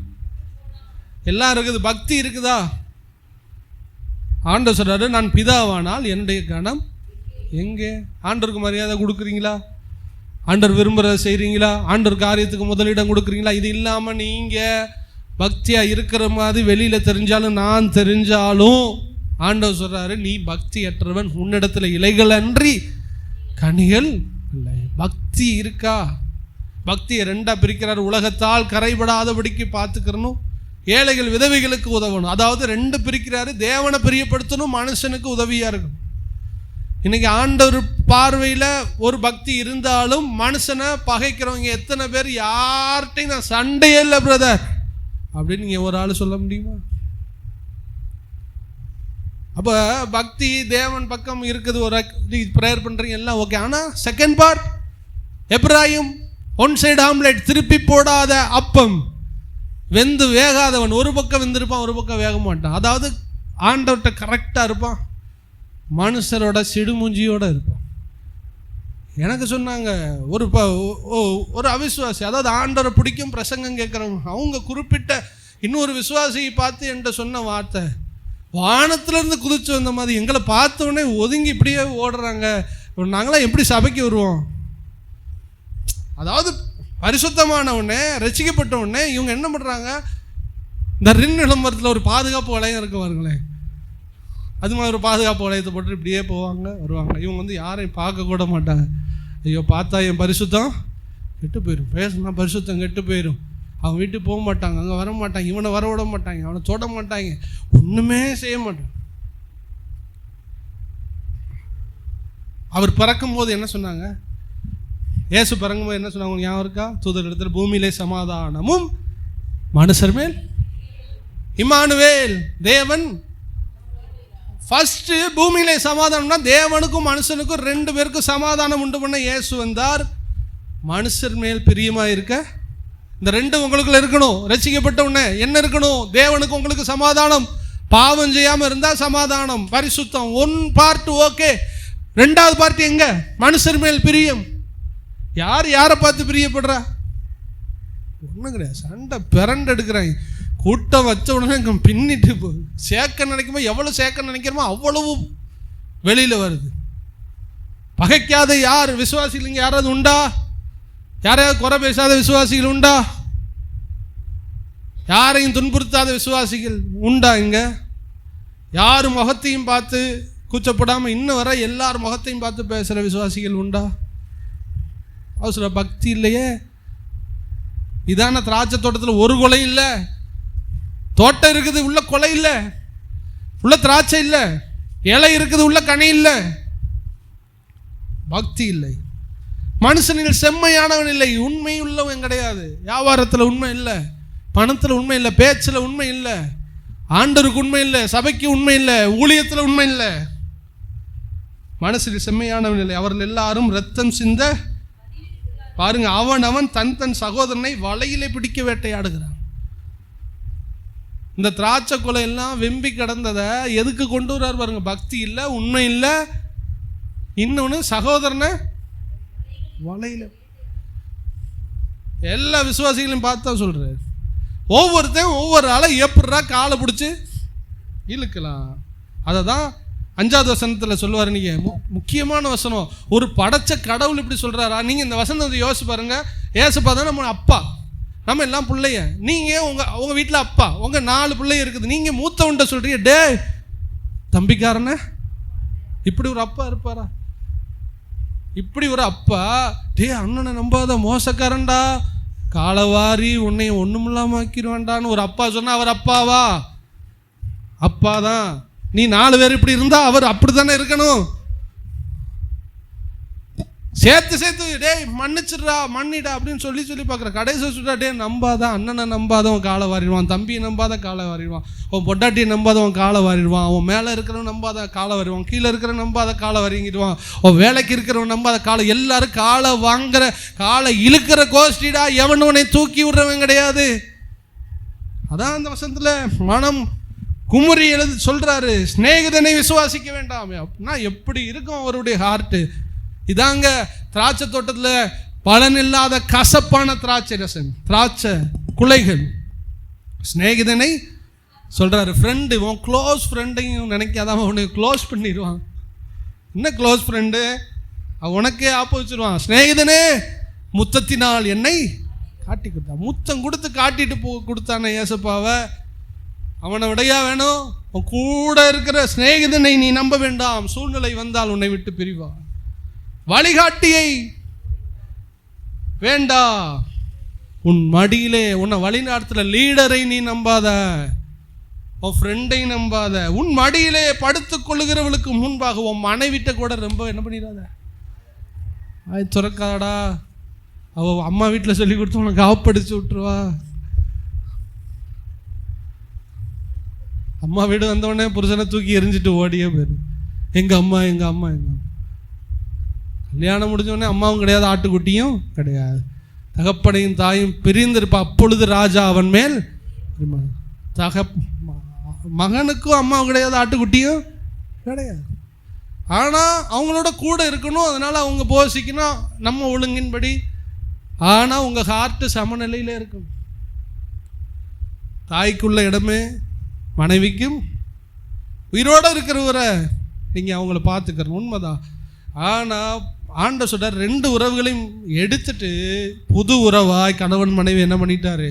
S1: எல்லாம் இருக்குது. பக்தி இருக்குதா? ஆண்டவர் சொல்றாரு, நான் பிதாவானால் என்னுடைய கணம் எங்கே? ஆண்டவருக்கு மரியாதை கொடுக்குறீங்களா? ஆண்டவர் விரும்புகிறத செய்கிறீங்களா? ஆண்டவர் காரியத்துக்கு முதலிடம் கொடுக்குறீங்களா? இது இல்லாமல் நீங்கள் பக்தியாக இருக்கிற மாதிரி வெளியில் தெரிஞ்சாலும் நான் தெரிஞ்சாலும் ஆண்டவர் சொல்கிறாரு, நீ பக்தியற்றவன், உன்னிடத்தில் இலைகள் அன்றி கனிகள் இல்லை. பக்தி இருக்கா? பக்தியை 2 பிரிக்கிறார். உலகத்தால் கரைபடாதபடிக்கு பார்த்துக்கிறணும், ஏழைகள் விதவைகளுக்கு உதவணும். அதாவது 2 பிரிக்கிறாரு. தேவனை பிரியப்படுத்தணும், மனுஷனுக்கு உதவியாக இருக்கணும். இன்னைக்கு ஆண்டவர் பார்வையில் ஒரு பக்தி இருந்தாலும் மனுஷனை பகைக்கிறவங்க எத்தனை பேர்? யார்கிட்டையும் நான் சண்டையே இல்லை பிரதர் அப்படின்னு நீங்கள் ஒரு ஆள் சொல்ல முடியுமா? அப்போ பக்தி தேவன் பக்கம் இருக்குது. ஒரு ப்ரேயர் பண்ணுறீங்க எல்லாம் ஓகே, ஆனால் second part Ephraim one side omelette, திருப்பி போடாத அப்பம், வெந்து வேகாதவன். ஒரு பக்கம் வெந்திருப்பான், ஒரு பக்கம் வேக மாட்டான். அதாவது ஆண்டவர்கிட்ட கரெக்டாக இருப்பான், மனுஷரோட சிடுமூஞ்சியோடு இருப்பான். எனக்கு சொன்னாங்க ஒரு அவிசுவாசி, அதாவது ஆண்டவரை பிடிக்கும் பிரசங்கம் கேட்குறவங்க, அவங்க குறிப்பிட்ட இன்னொரு விசுவாசியை பார்த்து என்கிட்ட சொன்ன வார்த்தை, வானத்திலேருந்து குதிச்சு வந்த மாதிரி எங்களை பார்த்தோன்னே ஒதுங்கி இப்படியே ஓடுறாங்க, நாங்களாம் எப்படி சபைக்கு வருவோம்? அதாவது பரிசுத்தமான உடனே, ரசிக்கப்பட்ட உடனே இவங்க என்ன பண்ணுறாங்க, இந்த ரின் விளம்பரத்தில் ஒரு பாதுகாப்பு வளையம் இருக்கு பாருங்களேன், அது மாதிரி ஒரு பாதுகாப்பு வளையத்தை போட்டு இப்படியே போவாங்க வருவாங்க. இவங்க யாரையும் பார்க்க கூட மாட்டாங்க. ஐயோ பார்த்தா என் பரிசுத்தம் கெட்டு போயிடும், பேசுனா பரிசுத்தம் கெட்டு போயிடும். அவங்க வீட்டுக்கு போக மாட்டாங்க, அங்கே வர மாட்டாங்க, இவனை வர விட மாட்டாங்க, அவனை தொட மாட்டாங்க, ஒன்றுமே செய்ய மாட்டாங்க. அவர் பிறக்கும் போது என்ன சொன்னாங்க? இயேசு பிறக்கும் போது என்ன சொன்னாங்க ஞாபகம் இருக்கா? தூதர் இடத்துல பூமியிலே சமாதானமும் மனுஷர் மேல் இம்மானுவேல், தேவன் ஃபர்ஸ்ட் பூமியிலே சமாதானம்னா தேவனுக்கும் மனுஷனுக்கும் 2 பேருக்கும் சமாதானம் உண்டு பண்ண இயேசு வந்தார். மனுஷர் மேல் பிரியமா இருக்க இந்த 2 உங்களுக்குள்ள இருக்கணும். ரசிக்கப்பட்ட உடனே என்ன இருக்கணும்? தேவனுக்கு உங்களுக்கு சமாதானம், பாவம் செய்யாம இருந்தா சமாதானம், பரிசுத்தம். 1 பார்ட் ஓகே, 2வது பார்ட் எங்க? மனுஷர் மேல் பிரியம். யாரை பார்த்து பிரியப்படுறா? ஒன்றும் கிடையாது, சண்டை பிறண்டு எடுக்கிறாங்க. கூட்டம் வச்ச உடனே பின்னிட்டு சேர்க்க நினைக்கும்போது எவ்வளோ சேர்க்க நினைக்கிறோமோ அவ்வளவு வெளியில் வருது. பகைக்காத யார் விசுவாசிகள் இங்கே யாராவது உண்டா? யாரையாவது குறை பேசாத விசுவாசிகள் உண்டா? யாரையும் துன்புறுத்தாத விசுவாசிகள் உண்டா? இங்கே யார் முகத்தையும் பார்த்து கூச்சப்படாமல் இன்னும் வர எல்லார் முகத்தையும் பார்த்து பேசுகிற விசுவாசிகள் உண்டா? அவசர பக்தி இல்லையே. இதான திராட்சை தோட்டத்தில் ஒரு கொலை இல்லை, தோட்டம் இருக்குது உள்ள கொலை இல்லை, உள்ள திராட்சை இல்லை, இலை இருக்குது உள்ள கனி இல்லை. பக்தி இல்லை. மனுஷனில் செம்மையானவன் இல்லை, உண்மை உள்ளவன் கிடையாது. வியாபாரத்தில் உண்மை இல்லை, பணத்தில் உண்மை இல்லை, பேச்சில் உண்மை இல்லை, ஆண்டருக்கு உண்மை இல்லை, சபைக்கு உண்மை இல்லை, ஊழியத்தில் உண்மை இல்லை. மனசில் செம்மையானவன் இல்லை. அவர்கள் எல்லாரும் ரத்தம் சிந்த பாருங்க, அவன் தன் சகோதரனை வலையிலே பிடிக்க வேட்டையாடுகிறான். இந்த திராட்சை கொலை எல்லாம் வெம்பி கிடந்ததை எதுக்கு கொண்டு வர்றாரு பாருங்க? பக்தி இல்லை, உண்மை இல்லை, இன்னொன்று சகோதரனை வலையில. எல்லா விசுவாசிகளையும் பார்த்தா சொல்றாரு, ஒவ்வொருத்தையும் ஒவ்வொரு ஆளை எப்படா காலை பிடிச்சி இழுக்கலாம். அதை தான் 5வது வசனத்தில் சொல்லுவார். நீங்க முக்கியமான வசனம், ஒரு படைச்ச கடவுள் இப்படி சொல்றாரா? நீங்க இந்த வசனத்தை யோசிச்சு பாருங்க. ஏசப்பா தான் நம்ம அப்பா, நம்ம எல்லாம் பிள்ளைய. நீங்க உங்க வீட்டில் அப்பா, உங்க 4 பிள்ளைய இருக்குது, நீங்க மூத்தவன்ட்ட சொல்றீங்க, டே தம்பிக்காரன, இப்படி ஒரு அப்பா இருப்பாரா? இப்படி ஒரு அப்பா, டே அண்ணனை நம்பாத மோசக்காரன்டா, காலவாரி உன்னை ஒண்ணுமில்லாம ஆக்கிடுவான்டான்னு ஒரு அப்பா சொன்னா அவர் அப்பாவா? அப்பாதான். நீ 4 பேர் இப்படி இருந்தா அவர் அப்படி தானே இருக்கணும். சேர்த்து டே மன்னிச்சிடுறா, மன்னிடா அப்படின்னு சொல்லி பார்க்குற. கடைசி சொல்லிட்டா, டே நம்பாதான், அண்ணனை நம்பாதவன் காலை வாரிடுவான், தம்பியை நம்பாத காலை வாரிடுவான், உன் பொட்டாட்டியை நம்பாதவன் காலை வாரிடுவான், அவன் மேலே இருக்கிறவன் நம்பாத காலை வாரிடுவான், கீழே இருக்கிறவன் நம்பாத காலை வாரிங்கிடுவான், உன் வேலைக்கு இருக்கிறவன் நம்பாத காலை. எல்லாரும் காலை வாங்குற, காலை இழுக்கிற கோஷ்டிடா, எவன் உன்னை தூக்கி விடுறவன் கிடையாது. அதான் அந்த வசனத்தில் மனம் குமுறி எழுதி சொல்றாரு, சிநேகிதனை விசுவாசிக்க வேண்டாம். அப்படின்னா எப்படி இருக்கும் அவருடைய ஹார்ட்டு? இதாங்க திராட்சை தோட்டத்தில் பலன் இல்லாத கசப்பான திராட்சை ரசம், திராட்சை குலைகள். சிநேகிதனை சொல்றாரு, ஃப்ரெண்டு, உன் க்ளோஸ் ஃப்ரெண்டையும் நினைக்காதான் உன்னை க்ளோஸ் பண்ணிடுவான். என்ன க்ளோஸ் ஃப்ரெண்டு? உனக்கே ஆப்போசிடுவான். சிநேகிதனே முத்தத்தினால் என்னை காட்டி கொடுத்தான். முத்தம் கொடுத்து காட்டிட்டு கொடுத்தானே ஏசப்பாவை, அவனை விடையா வேணும்? உன் கூட இருக்கிற சிநேகிதனை நீ நம்ப வேண்டாம், சூழ்நிலை வந்தால் உன்னை விட்டு பிரிவான். வழிகாட்டியை வேண்டா, உன் மடியிலே உன்னை வழிநாட்டுற லீடரை நீ நம்பாத, உன் ஃப்ரெண்டை நம்பாத. உன் மடியிலே படுத்துக் கொள்ளுகிறவளுக்கு முன்பாக உன் மனைவிட்ட கூட ரொம்ப என்ன பண்ணிடாத, அது துறக்காடா. அவள் அம்மா வீட்டில் சொல்லி கொடுத்து உனக்கு ஆப்படிச்சு விட்டுருவா. அம்மா வீடு வந்தோடனே புருஷனை தூக்கி எரிஞ்சிட்டு ஓடியே போயிரு. எங்கள் அம்மா. கல்யாணம் முடிஞ்சோடனே அம்மாவும் கிடையாது, ஆட்டுக்குட்டியும் கிடையாது. தகப்பனையும் தாயும் பிரிந்திருப்பா. அப்பொழுது ராஜா அவன் மேல் மகனுக்கும் அம்மாவும் கிடையாது, ஆட்டுக்குட்டியும் கிடையாது. ஆனால் அவங்களோட கூட இருக்கணும், அதனால் அவங்க போஷிக்கணும் நம்ம ஒழுங்கின்படி. ஆனால் உங்கள் ஹார்ட்டு சமநிலையில் இருக்கணும். தாய்க்குள்ள இடமே மனைவிக்கும். உயிரோடு இருக்கிறவரை நீங்கள் அவங்கள பார்த்துக்கிறணும், உண்மைதான். ஆனால் ஆண்ட சொல்ற 2 உறவுகளையும் எடுத்துட்டு புது உறவாய் கணவன் மனைவி என்ன பண்ணிட்டாரு,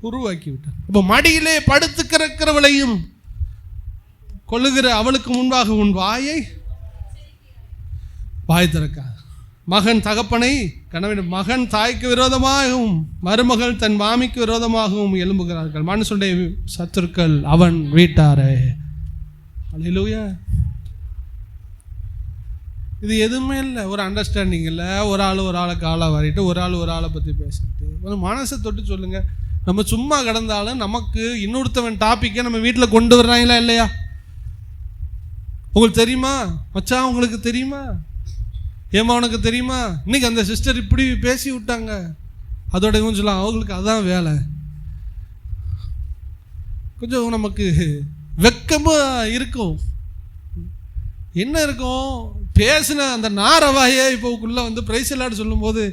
S1: உருவாக்கி விட்டார். இப்போ மடியிலே படுத்து கிடக்கிறவளையும் கொள்ளுகிற அவளுக்கு முன்பாக உன் வாய் திறக்காது. மகன் தகப்பனை கணவன், மகன் தாய்க்கு விரோதமாகவும் மருமகள் தன் மாமிக்கு விரோதமாகவும் எழும்புகிறார்கள். மனுஷனுடைய சத்துருக்கள் அவன் வீட்டாரே. அல்லேலூயா. இது எதுவுமே இல்லை, ஒரு அண்டர்ஸ்டாண்டிங் இல்லை. ஒரு ஆளை காலை வாரிட்டு ஒரு ஆளை பற்றி பேசிட்டு ஒரு மனசை தொட்டு சொல்லுங்கள். நம்ம சும்மா கிடந்தாலும் நமக்கு இன்னொருத்தவன் டாப்பிக்கை நம்ம வீட்டில் கொண்டு வர்றாங்களா இல்லையா? உங்களுக்கு தெரியுமா மச்சான், உங்களுக்கு தெரியுமா, ஏமா உனக்கு தெரியுமா, இன்னைக்கு அந்த சிஸ்டர் இப்படி பேசி விட்டாங்க, அதோட இவன் சொல்லலாம், அவங்களுக்கு அதான் வேலை. கொஞ்சம் நமக்கு வெக்கமாக இருக்கும். என்ன இருக்கும், பேசின அந்த நாரவாயே இப்போக்குள்ளே வந்து பிரைசலாடு சொல்லும்போது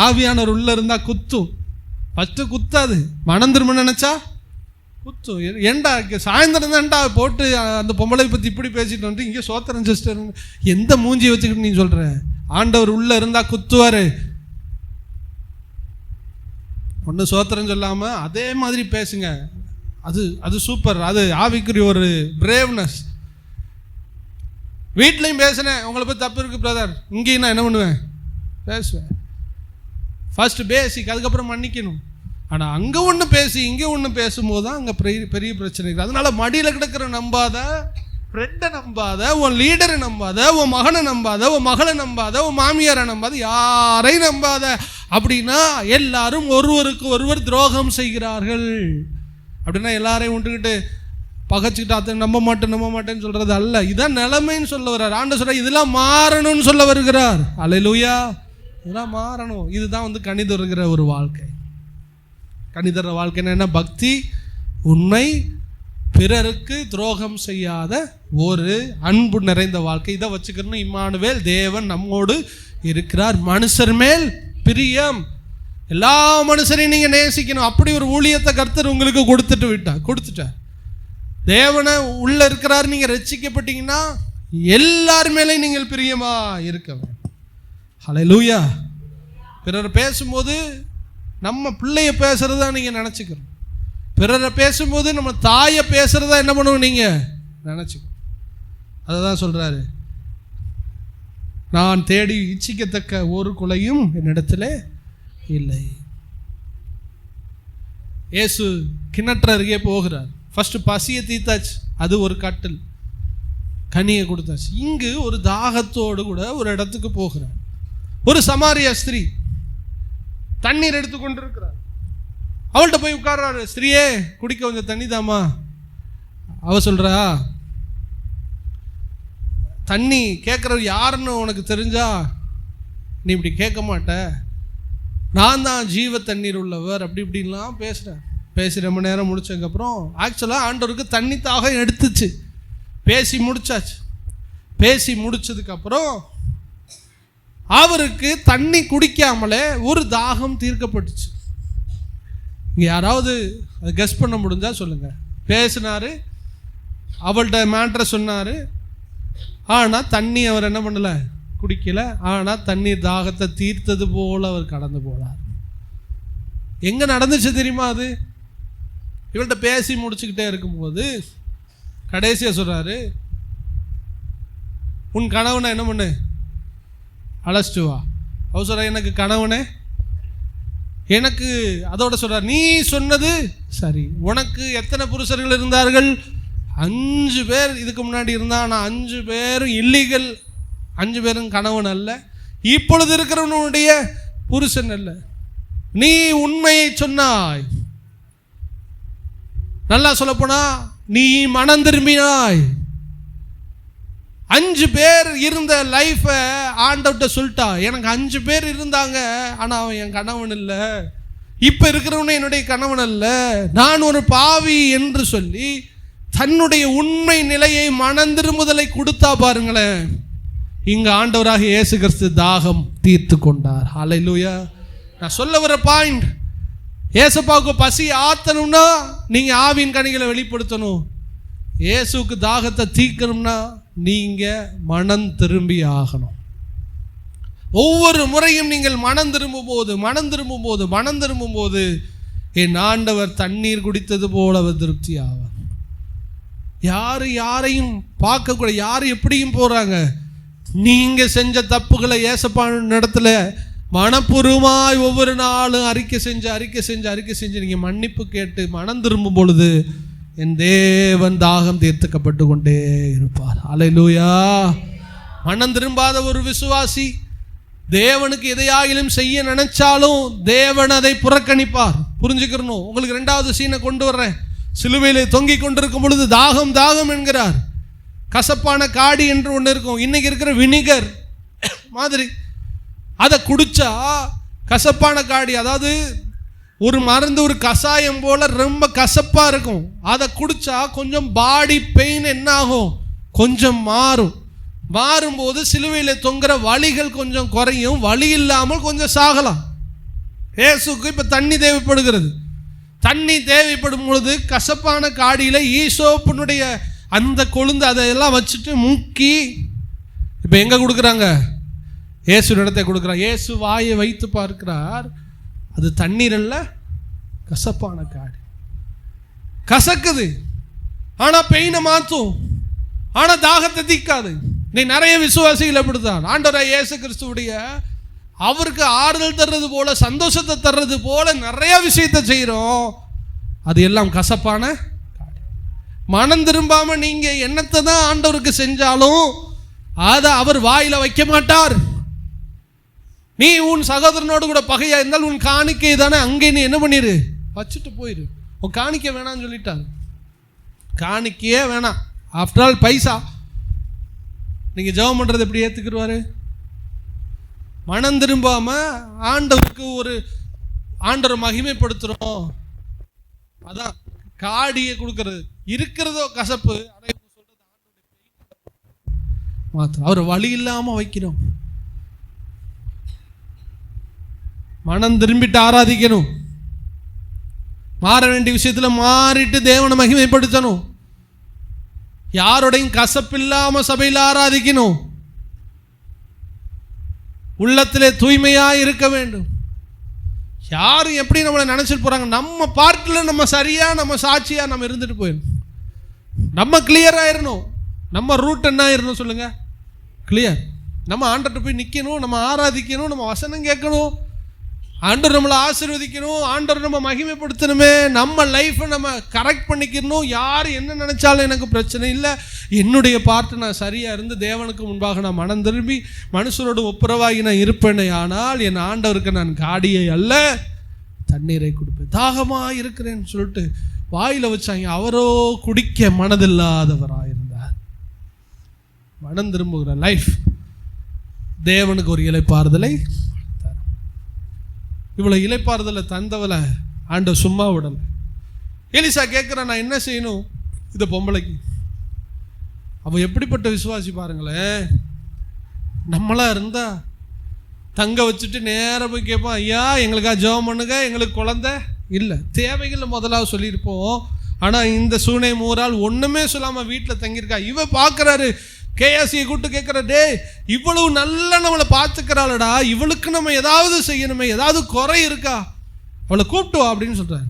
S1: ஆவியானவர் உள்ளே இருந்தால் குத்தும். ஃபஸ்ட்டு குத்தாது, மனம் திரும்ப நினச்சா குத்தும். ஏண்டா சாயந்தரம் தான்டா போட்டு அந்த பொம்பளை பற்றி இப்படி பேசிட்டு வந்து இங்கே சோத்திரம் சிஸ்டர், எந்த மூஞ்சி வச்சுக்கிட்டு நீ சொல்கிற? ஆண்டவர் உள்ளே இருந்தால் குத்துவார். ஒன்று சோத்திரம் சொல்லாமல் அதே மாதிரி பேசுங்க. அது சூப்பர். அது ஆவிக்குரிய ஒரு பிரேவ்னஸ். வீட்லையும் பேசினேன், உங்களை பற்றி தப்பு இருக்குது பிரதர், இங்கேயும் நான் என்ன பண்ணுவேன், பேசுவேன். ஃபர்ஸ்ட் பேசிக், அதுக்கப்புறம் மன்னிக்கணும். ஆனால் அங்கே ஒன்று பேசி இங்கே ஒன்று பேசும்போது தான் அங்கே பெரிய பிரச்சனை இருக்குது. அதனால மடியில் கிடக்கிற நம்பாத, ஃப்ரெண்டை நம்பாத, உன் லீடரை நம்பாத, உன் மகனை நம்பாத, உன் மகளை நம்பாத, உன் மாமியாரை நம்பாத, யாரையும் நம்பாத. அப்படின்னா எல்லாரும் ஒருவருக்கு ஒருவர் துரோகம் செய்கிறார்கள். அப்படின்னா எல்லாரையும் விட்டுக்கிட்டு பகைச்சிக்கிட்டு அதை நம்ப மாட்டேன்னு சொல்கிறது அல்ல. இதான் நிலைமைன்னு சொல்ல வர்றார் ஆண்டவர். சொல்ற இதெல்லாம் மாறணும்னு சொல்ல வருகிறார். அல்லேலூயா. இதெல்லாம் மாறணும். இதுதான் வந்து கனிதருகிற ஒரு வாழ்க்கை. கனிதர வாழ்க்கைன்னா என்ன? பக்தி, உண்மை, பிறருக்கு துரோகம் செய்யாத ஒரு அன்பு நிறைந்த வாழ்க்கை. இதை வச்சுக்கணும். இம்மானுவேல், தேவன் நம்மோடு இருக்கிறார். மனுஷர் மேல் பிரியம். எல்லா மனுஷரையும் நீங்கள் நேசிக்கணும். அப்படி ஒரு ஊழியத்தை கர்த்தர் உங்களுக்கு கொடுத்துட்டார். தேவனை உள்ள இருக்கிறார். நீங்கள் ரட்சிக்கப்பட்டீங்கன்னா எல்லார் மேலேயும் நீங்கள் பிரியமா இருக்க வேண்டும். ஹல்லேலூயா. பிறர் பேசும்போது நம்ம பிள்ளைய பேசுறதா நீங்கள் நினச்சிக்கிறோம். பிறரை பேசும்போது நம்ம தாயை பேசுறதா என்ன பண்ணுவோம் நீங்கள் நினச்சிக்கணும். அதை தான் சொல்கிறாரு, நான் தேடி இச்சிக்கத்தக்க ஒரு குலையும் என்னிடத்துல இல்லை. இயேசு கிணற்று அருகே போகிறார். ஃபஸ்ட்டு பசியை தீர்த்தாச்சு, அது ஒரு கட்டில், கனியை கொடுத்தாச்சு. இங்கு ஒரு தாகத்தோடு கூட ஒரு இடத்துக்கு போகிறார். ஒரு சமாரிய ஸ்திரீ தண்ணீர் எடுத்துக்கொண்டு இருக்கிறார். அவள்கிட்ட போய் உட்கார்றாரு. ஸ்திரீயே, குடிக்க கொஞ்சம் தண்ணி தாமா. அவ சொல்றா, தண்ணி கேட்குறவர் யாருன்னு உனக்கு தெரிஞ்சா நீ இப்படி கேட்க மாட்ட, நான் தான் ஜீவ தண்ணீர் உள்ளவர், அப்படி இப்படின்லாம் பேசுகிறேன். பேசி ரொம்ப நேரம் முடிச்சதுக்கப்புறம் ஆக்சுவலாக ஆண்டவருக்கு தண்ணி தாகம் எடுத்துச்சு. பேசி முடிச்சாச்சு. பேசி முடிச்சதுக்கப்புறம் அவருக்கு தண்ணி குடிக்காமலே ஒரு தாகம் தீர்க்கப்பட்டுச்சு. இங்கே யாராவது அதை கெஸ் பண்ண முடிஞ்சா சொல்லுங்கள். பேசினார், அவள்கிட்ட மேட்ரை சொன்னார், ஆனால் தண்ணி அவர் என்ன பண்ணலை, குடிக்கலை. ஆனால் தண்ணீர் தாகத்தை தீர்த்தது போல் அவர் கடந்து போனார். எங்கே நடந்துச்சு தெரியுமா? அது இவள்கிட்ட பேசி முடிச்சுக்கிட்டே இருக்கும்போது கடைசியாக சொல்கிறாரு, உன் கணவனை என்ன பண்ணு, அழைச்சிட்டு வா. அவர் சொல்ற, எனக்கு கணவனே, எனக்கு அதோட சொல்கிறார், நீ சொன்னது சரி. உனக்கு எத்தனை புருஷர்கள் இருந்தார்கள்? 5 பேர் இதுக்கு முன்னாடி இருந்தா. ஆனால் 5 பேரும் இல்லீகல், 5 பேரும் கணவன் அல்ல, இப்பொழுது இருக்கிறவனுடைய புருஷன் அல்ல. நீ உண்மையை சொன்னாய். நல்லா சொல்லப்போனா நீ மனம் திரும்பினாய். 5 பேர் இருந்த லைஃபை ஆண்டவர்கிட்ட சொல்லிட்டா. எனக்கு 5 பேர் இருந்தாங்க, ஆனால் அவன் என் கணவன் இல்லை, இப்போ இருக்கிறவனே என்னுடைய கணவன் அல்ல, நான் ஒரு பாவி என்று சொல்லி தன்னுடைய உண்மை நிலையை மனந்திரும்புதலை கொடுத்தா பாருங்களேன். இங்க ஆண்டவராக இயேசு கிறிஸ்து தாகம் தீர்த்து கொண்டார். ஹல்லேலூயா. நான் சொல்ல வர பாயிண்ட், ஏசப்பாவுக்கு பசி ஆத்தணும்னா நீங்க ஆவியின் கனிகளை வெளிப்படுத்தணும். இயேசுக்கு தாகத்தை தீர்க்கணும்னா நீங்க மனம் திரும்பி ஆகணும். ஒவ்வொரு முறையும் நீங்கள் மனம் திரும்பும் போது என் ஆண்டவர் தண்ணீர் குடித்தது போல அவர் திருப்தி ஆவார். யாரையும் பார்க்கக்கூட, யாரு எப்படியும் போறாங்க, நீங்க செஞ்ச தப்புகளை ஏசப்பான இடத்துல மனப்பூர்வமாய் ஒவ்வொரு நாளும் அறிக்கை செஞ்சு நீங்க மன்னிப்பு கேட்டு மனம் திரும்பும் பொழுது என் தேவன் தாகம் தீர்த்துக்கப்பட்டு கொண்டே இருப்பார். அல்லேலூயா. மனம் திரும்பாத ஒரு விசுவாசி தேவனுக்கு எதையாகிலும் செய்ய நினைச்சாலும் தேவன் அதை புறக்கணிப்பார். புரிஞ்சுக்கிறணும். உங்களுக்கு 2வது சீனை கொண்டு வர்றேன். சிலுவையிலே தொங்கிக் கொண்டிருக்கும் பொழுது தாகம் தாகம் என்கிறார். கசப்பான காடி என்று ஒன்று இருக்கும், இன்னைக்கு இருக்கிற வினிகர் மாதிரி. அதை குடிச்சா கசப்பான காடி, அதாவது ஒரு மருந்து, ஒரு கஷாயம் போல ரொம்ப கசப்பா இருக்கும். அதை குடிச்சா கொஞ்சம் பாடி பெயின் என்ன ஆகும், கொஞ்சம் மாறும்போது சிலுவையில தொங்குற வலிகள் கொஞ்சம் குறையும், வலி இல்லாமல் கொஞ்சம் சாகலாம். இயேசுக்கு இப்ப தண்ணி தேவைப்படுகிறது. தண்ணி தேவைப்படும் பொழுது கசப்பான காடியில ஈசோப்பினுடைய அந்த கொழுந்து அதையெல்லாம் வச்சுட்டு முக்கி இப்ப எங்க கொடுக்குறாங்க, இயேசு இடத்தை கொடுக்குறாங்க. இயேசு வாயை வைத்து பார்க்கிறார், அது தண்ணீர் அல்ல, கசப்பான காடி. கசக்குது, ஆனா பெயினை மாற்றும், ஆனா தாகத்தை தீக்காது. நீ நிறைய விசுவாசிகள் அப்படித்தான். ஆண்டவராகிய இயேசு கிறிஸ்துவுடைய அவருக்கு ஆறுதல் தர்றது போல, சந்தோஷத்தை தர்றது போல நிறைய விஷயத்தை செய்கிறோம், அது எல்லாம் கசப்பான காடி. மனம் திரும்பாம நீங்க என்னத்தை தான் ஆண்டவருக்கு செஞ்சாலும் அதை அவர் வாயில வைக்க மாட்டார். நீ உன் சகோதரனோடு கூட பகையா இருந்தால் உன் காணிக்கை தானே, அங்கே நீ என்ன பண்ணிரு, வச்சுட்டு போயிரு. உன் காணிக்கை வேணான்னு சொல்லிட்டார். காணிக்கையே வேணாம், ஆஃப்டர் ஆல் பைசா. நீங்க ஜெபம் பண்றது எப்படி ஏத்துக்குருவாரு? மனம் திரும்பாம ஆண்டவருக்கு ஒரு ஆண்டவரை மகிமைப்படுத்துறோம், அதான் காடியை கொடுக்கறது. இருக்கிறதோ கசப்பு, அவர் வழி இல்லாம வைக்கிறோம். மனம் திரும்பிட்டு ஆராதிக்கணும். மாற வேண்டிய விஷயத்துல மாறிட்டு தேவனை மகிமைப்படுத்தணும். யாரோடையும் கசப்பில்லாம சபையில் ஆராதிக்கணும். உள்ளத்திலே தூய்மையா இருக்க வேண்டும். யாரும் எப்படி நம்மளை நினைச்சிட்டு போறாங்க, நம்ம பார்ட்டில் நம்ம சரியா, நம்ம சாட்சியா நம்ம இருந்துட்டு போயிடணும். நம்ம கிளியர் ஆயிடணும். நம்ம ரூட் என்ன ஆயிடணும் சொல்லுங்க, கிளியர். நம்ம ஆண்டர்கிட்ட போய் நிற்கணும், நம்ம ஆராதிக்கணும், நம்ம வசனம் கேட்கணும், ஆண்டவர் நம்மளை ஆசீர்வதிக்கணும், ஆண்டவர் நம்ம மகிமைப்படுத்தணுமே, நம்ம லைஃப்பை நம்ம கரெக்ட் பண்ணிக்கணும். யார் என்ன நினைச்சாலும் எனக்கு பிரச்சனை இல்லை, என்னுடைய பார்ட்டு நான் சரியா இருந்து தேவனுக்கு முன்பாக நான் மனம் திரும்பி மனுஷரோடு ஒப்புரவாகி நான் இருப்பேனே, ஆனால் என் ஆண்டவருக்கு நான் காடியை அல்ல தண்ணீரை கொடுப்பேன். தாகமா இருக்கிறேன்னு சொல்லிட்டு வாயில வச்சாங்க. அவரோ குடிக்க மனதில்லாதவராயிருந்தார். மனம் திரும்புகிற லைஃப் தேவனுக்கு ஒரு இளைப்பாறுதலை. இவ்வளவு இளைப்பாறுதலை தந்தவளை ஆண்டவர் சும்மா விடல. எலிசா கேட்குற, நான் என்ன செய்யணும் இந்த பொம்பளைக்கு? அவ எப்படிப்பட்ட விசுவாசி பாருங்களேன். நம்மளா இருந்தா தங்க வச்சுட்டு நேரம் போய் கேட்பான், ஐயா எங்களுக்காக ஜெபம் பண்ணுங்க, எங்களுக்கு குழந்தை இல்லை, தேவைகள் முதலாவது சொல்லியிருப்போம். ஆனால் இந்த சூனை மூறால் ஒன்றுமே சொல்லாமல் வீட்டில் தங்கியிருக்கா. இவ பார்க்குறாரு, கேஎஸ்சியை கூப்பிட்டு கேட்குற, டே இவ்வளவு நல்லா நம்மளை பார்த்துக்கிறாளடா, இவளுக்கு நம்ம ஏதாவது செய்யணுமே, ஏதாவது குறை இருக்கா, அவளை கூப்பிட்டு வா அப்படின்னு சொல்கிறார்.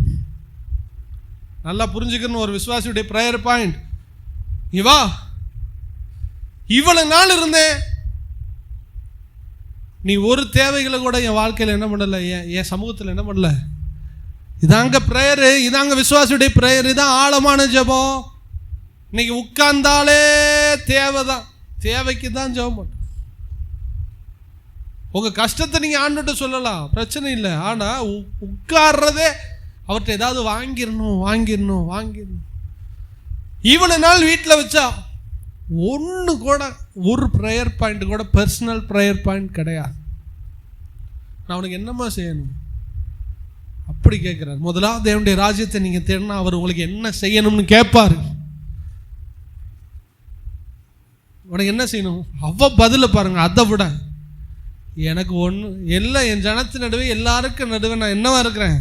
S1: நல்லா புரிஞ்சுக்கணும் ஒரு விசுவாசியுடைய ப்ரேயர் பாயிண்ட். இவா இவ்வளவு நாள் இருந்தேன், நீ ஒரு தேவைகளை கூட என் வாழ்க்கையில் என்ன பண்ணல, என் சமூகத்தில் என்ன பண்ணல. இதாங்க ப்ரேயரு, இதாங்க விசுவாசியுடைய ப்ரேயர், இதான் ஆழமான ஜெபம். இன்னைக்கு உட்கார்ந்தாலே தேவைதான், தேவைக்கு தான் ஜெபம் பண்ண. உங்க கஷ்டத்தை நீங்க ஆண்டவர்கிட்ட சொல்லலாம், பிரச்சனை இல்லை. ஆனா உட்கார்றதே அவர்கிட்ட ஏதாவது வாங்கிடணும். இவ்வளவு நாள் வீட்டில் வச்சா ஒன்று கூட ஒரு ப்ரேயர் பாயிண்ட் கூட பர்சனல் ப்ரேயர் பாயிண்ட் கிடையாது. நான் அவனுக்கு என்னம்மா செய்யணும் அப்படி கேட்குறாரு. முதலாவது தேவனுடைய ராஜ்யத்தை நீங்கள் தேடினா அவர் உங்களுக்கு என்ன செய்யணும்னு கேட்பாரு. உனக்கு என்ன செய்யணும் பதில பாருங்க. அதை விட எனக்கு ஒன்று எல்லாம் என் ஜனத்து நடுவே எல்லாருக்கும் நடுவே நான் என்னவா இருக்கிறேன்.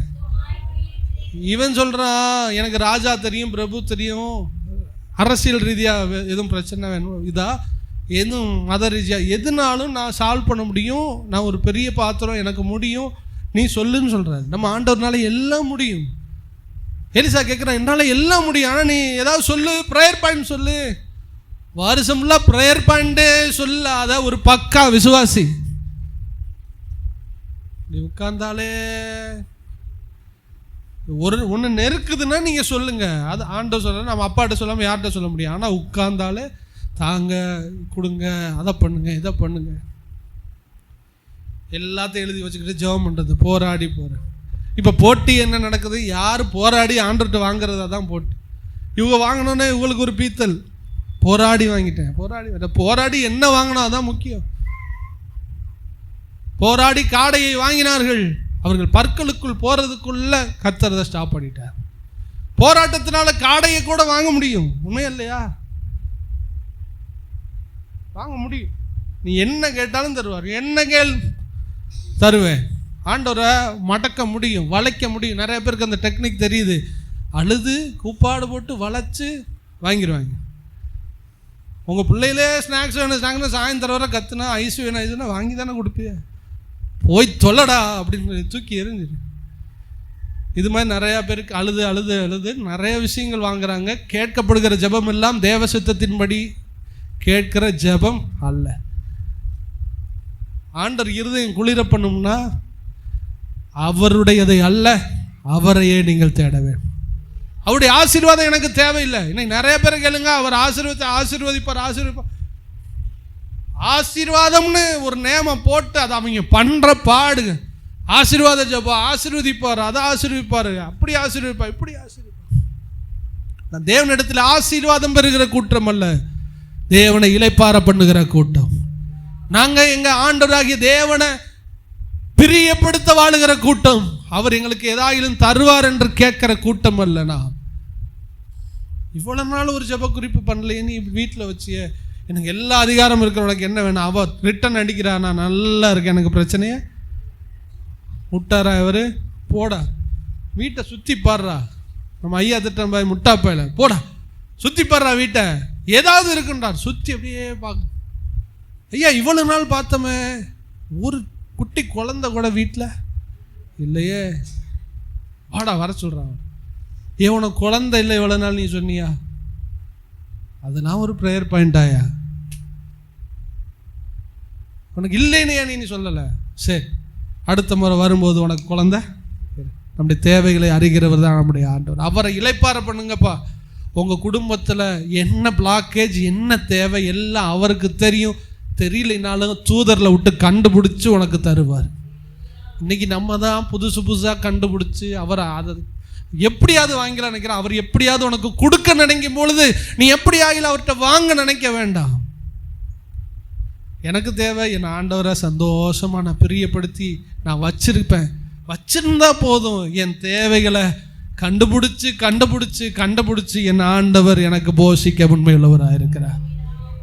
S1: இவன் சொல்கிறான் எனக்கு ராஜா தெரியும், பிரபு தெரியும், அரசியல் ரீதியாக எதுவும் பிரச்சனை வேணும், இதா எதுவும் மத ரீதியாக எதுனாலும் நான் சால்வ் பண்ண முடியும், நான் ஒரு பெரிய பாத்திரம் எனக்கு முடியும், நீ சொல்லுன்னு சொல்கிறாரு. நம்ம ஆண்டவர்னால எல்லாம் முடியும். எலிசா கேட்குறான் என்னால் எல்லாம் முடியும், ஆனால் நீ ஏதாவது சொல்லு, ப்ரேயர் பாயிண்ட் சொல்லு. வருஷம்லாம் ப்ரேயர் பாயிண்டே சொல்லாத ஒரு பக்கா விசுவாசி நீ உட்கார்ந்தாலே ஒன்று நெருக்குதுன்னா நீங்கள் சொல்லுங்கள். அது ஆண்டவர் சொல்ல, நம்ம அப்பாட்ட சொல்லாமல் யார்கிட்ட சொல்ல முடியும். ஆனால் உட்கார்ந்தாலே தாங்க கொடுங்க, அதை பண்ணுங்க, இதை பண்ணுங்க, எல்லாத்தையும் எழுதி வச்சுக்கிட்டு ஜெபம் பண்ணுறது, போராடி போகிறேன். இப்போ போட்டி என்ன நடக்குது, யார் போராடி ஆண்டவர்கிட்ட வாங்குறதா தான் போட்டி. இவங்க வாங்கினோன்னே இவங்களுக்கு ஒரு பீத்தல், போராடி வாங்கிட்டேன், போராடி என்ன வாங்கினா அதான் முக்கியம். போராடி காடையை வாங்கினார்கள். அவர்கள் பற்களுக்குள் போறதுக்குள்ள கர்த்தர் அதை ஸ்டாப் பண்ணிட்டார். போராட்டத்தினால காடையை கூட வாங்க முடியும், உண்மையா இல்லையா? வாங்க முடியும். நீ என்ன கேட்டாலும் தருவார். என்ன கேள் தருவேன். ஆண்டவரை மடக்க முடியும், வளைக்க முடியும். நிறைய பேருக்கு அந்த டெக்னிக் தெரியுது. அழுது கூப்பாடு போட்டு வளைச்சு வாங்கிடுவாங்க. உங்கள் பிள்ளையிலே ஸ்நாக்ஸ் வேணும், ஸ்நாக்ஸ் சாயந்தரம் வர கத்துனா ஐஸ் வேணும், ஐஸ்னா வாங்கி தானே கொடுப்பிய, போய் தொல்லடா அப்படின்னு தூக்கி எறிஞ்சிரு. இது மாதிரி நிறையா பேருக்கு அழுது அழுது அழுது நிறைய விஷயங்கள் வாங்குறாங்க. கேட்கப்படுகிற ஜெபம் எல்லாம் தேவ சித்தத்தின்படி கேட்கிற ஜெபம் அல்ல. ஆண்டவர் இருதயம் குளிர பண்ணும்னா அவருடையதை அல்ல, அவரையே நீங்கள் தேட வேண்டும். அவருடைய ஆசீர்வாதம் எனக்கு தேவையில்லை. இன்னைக்கு நிறைய பேர் கேளுங்க, அவர் ஆசீர்வதிப்பார். ஆசீர்வாதம்னு ஒரு நேமம் போட்டு அதை அவங்க பண்ற பாடுங்க. ஆசீர்வாத ஜெபம், ஆசீர்வதிப்பார், அதை ஆசீர்விப்பார், அப்படி ஆசீர்விப்பார், இப்படி ஆசீர்விப்பார். நான் தேவனிடத்தில் ஆசீர்வாதம் பெறுகிற கூட்டம் அல்ல, தேவனை இளைப்பார பண்ணுகிற கூட்டம். நாங்க எங்க ஆண்டவராகிய தேவனை பிரியப்படுத்த வாழுகிற கூட்டம். அவர் எங்களுக்கு ஏதாயிலும் தருவார் என்று கேட்கிற கூட்டம் அல்ல. நான் இவ்வளவு நாள் ஒரு ஜெப குறிப்பு பண்ணலையே, நீ வீட்டில் வச்சிய, எனக்கு எல்லா அதிகாரம் இருக்கிறவனுக்கு என்ன வேணும், அவ ரிட்டன் அடிக்கிறா, நான் நல்லா இருக்கேன், எனக்கு பிரச்சனையே முட்டாரா இவர், போடா வீட்டை சுற்றி பாடுறா, நம்ம ஐயா திட்டம் பாய் முட்டாப்பையில போடா சுற்றி பாடுறா வீட்டை, ஏதாவது இருக்குன்றார். சுற்றி அப்படியே பார்க்க, ஐயா இவ்வளவு நாள் பார்த்தோமே, ஒரு குட்டி குழந்தை கூட வீட்டில் இல்லையே, வாடா வர சொல்கிறான். ஏன் உனக்கு குழந்தை இல்லை இவ்வளோ நாள் நீ சொன்னியா, அது நான் ஒரு ப்ரேயர் பாயிண்டாயா? உனக்கு இல்லைன்னு நீ சொல்லலை, சரி அடுத்த முறை வரும்போது உனக்கு குழந்தை. நம்முடைய தேவைகளை அறிகிறவர் தான் நம்முடைய ஆண்டவர். அவரை இளைப்பார பண்ணுங்கப்பா. உங்கள் குடும்பத்தில் என்ன பிளாக்கேஜ், என்ன தேவை எல்லாம் அவருக்கு தெரியும். தெரியலைனாலும் தூதரில் விட்டு கண்டுபிடிச்சி உனக்கு தருவார். இன்னைக்கு நம்ம தான் புதுசாக கண்டுபிடிச்சி அவரை அதை எப்படியாவது வாங்கலாம் நினைக்கிறேன். அவர் எப்படியாவது உனக்கு கொடுக்க நினைக்கும் பொழுது நீ எப்படி ஆகல அவர்கிட்ட வாங்க நினைக்க வேண்டாம். எனக்கு தேவை என் ஆண்டவரை சந்தோஷமாக நான் பிரியப்படுத்தி நான் வச்சிருந்தா போதும். என் தேவைகளை கண்டுபிடிச்சு என் ஆண்டவர் எனக்கு போஷிக்க உண்மையுள்ளவராக இருக்கிறார்.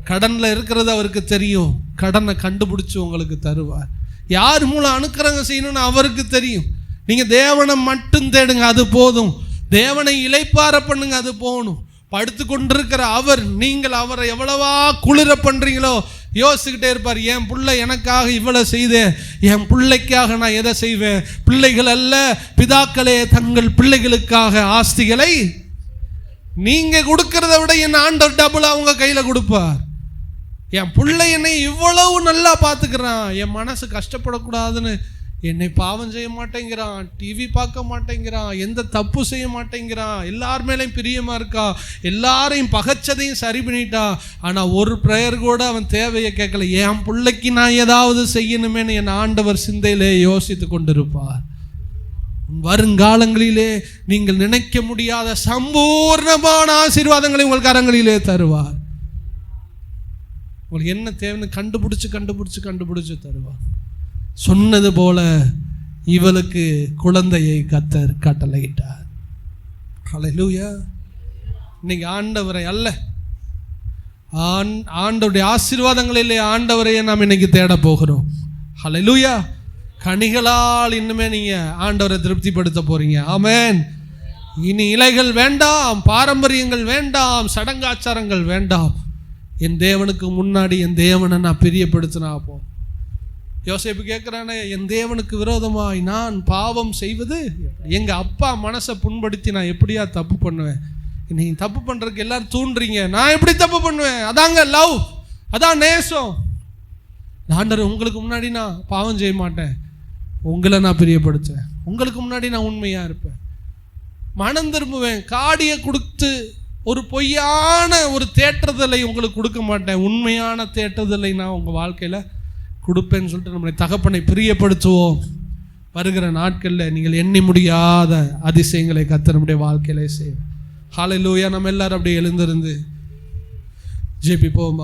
S1: கடனில் இருக்கிறது அவருக்கு தெரியும், கடனை கண்டுபிடிச்சு உங்களுக்கு தருவார். யார் மூலம் அனுக்கிரகம் செய்யணும்னு அவருக்கு தெரியும். நீங்கள் தேவனை மட்டும் தேடுங்க, அது போதும். தேவனை இளைப்பார பண்ணுங்க, அது போகணும். படுத்து கொண்டிருக்கிற அவர், நீங்கள் அவரை எவ்வளவா குளிர பண்ணுறீங்களோ யோசிச்சுக்கிட்டே இருப்பார். என் பிள்ளை எனக்காக இவ்வளவு செய்தேன், என் பிள்ளைக்காக நான் எதை செய்வேன். பிள்ளைகள் அல்ல பிதாக்களே தங்கள் பிள்ளைகளுக்காக ஆஸ்திகளை நீங்க கொடுக்கறத விட என் ஆண்டவர் டபுள் அவங்க கையில கொடுப்பார். என் பிள்ளை என்னை இவ்வளவு நல்லா பார்த்துக்கிறான், என் மனசு கஷ்டப்படக்கூடாதுன்னு என்னை பாவம் செய்ய மாட்டேங்கிறான், டிவி பார்க்க மாட்டேங்கிறான், எந்த தப்பு செய்ய மாட்டேங்கிறான், எல்லார் மேலேயும் பிரியமா இருக்கா, எல்லாரையும் பகைச்சதையும் சரி பண்ணிட்டா. ஆனால் ஒரு ப்ரேயர் கூட அவன் தேவையை கேட்கல. என் பிள்ளைக்கு நான் ஏதாவது செய்யணுமேனு என் ஆண்டவர் சிந்தையிலே யோசித்து கொண்டிருப்பார். வருங்காலங்களிலே நீங்கள் நினைக்க முடியாத சம்பூர்ணமான ஆசீர்வாதங்களை உங்கள் கரங்களிலே தருவார். உங்களுக்கு என்ன தேவைன்னு கண்டுபிடிச்சு தருவார். சொன்னது போல இவளுக்கு குழந்தையை கர்த்தர் கட்டளையிட்டார். ஹல்லேலூயா. இன்னைக்கு ஆண்டவரை அல்ல, ஆண்டவருடைய ஆசீர்வாதங்களிலே ஆண்டவரையே நாம் இன்னைக்கு தேட போகிறோம். ஹல்லேலூயா. கனிகளால் இன்னுமே நீங்க ஆண்டவரை திருப்திப்படுத்த போறீங்க. ஆமென். இனி இலைகள் வேண்டாம், பாரம்பரியங்கள் வேண்டாம், சடங்காச்சாரங்கள் வேண்டாம். என் தேவனுக்கு முன்னாடி என் தேவனை நான் பிரியப்படுத்தினா போ. யோசேப்பு கேட்குறானே, என் தேவனுக்கு விரோதமாய் நான் பாவம் செய்வது, எங்கள் அப்பா மனசை புண்படுத்தி நான் எப்படியா தப்பு பண்ணுவேன்? நீங்கள் தப்பு பண்ணுறதுக்கு எல்லாரும் தூண்டுறீங்க, நான் எப்படி தப்பு பண்ணுவேன்? அதாங்க லவ், அதான் நேசம். ஆண்டவர், உங்களுக்கு முன்னாடி நான் பாவம் செய்ய மாட்டேன், உங்களை நான் பிரியப்படுத்துவேன், உங்களுக்கு முன்னாடி நான் உண்மையாக இருப்பேன், மனம் திரும்புவேன், காடியை கொடுத்து ஒரு பொய்யான ஒரு தேற்றுதலை உங்களுக்கு கொடுக்க மாட்டேன், உண்மையான தேற்றுதலை நான் உங்கள் வாழ்க்கையில் கொடுப்பேன்னு சொல்லிட்டு நம்முடைய தகப்பனை பிரியப்படுத்துவோம். வருகிற நாட்களில் நீங்கள் எண்ணி முடியாத அதிசயங்களை கர்த்தர் நம்முடைய வாழ்க்கையிலே செய்வோம். ஹல்லேலூயா. நம்ம எல்லாரும் அப்படியே எழுந்திருந்து ஜெபிப்போம்.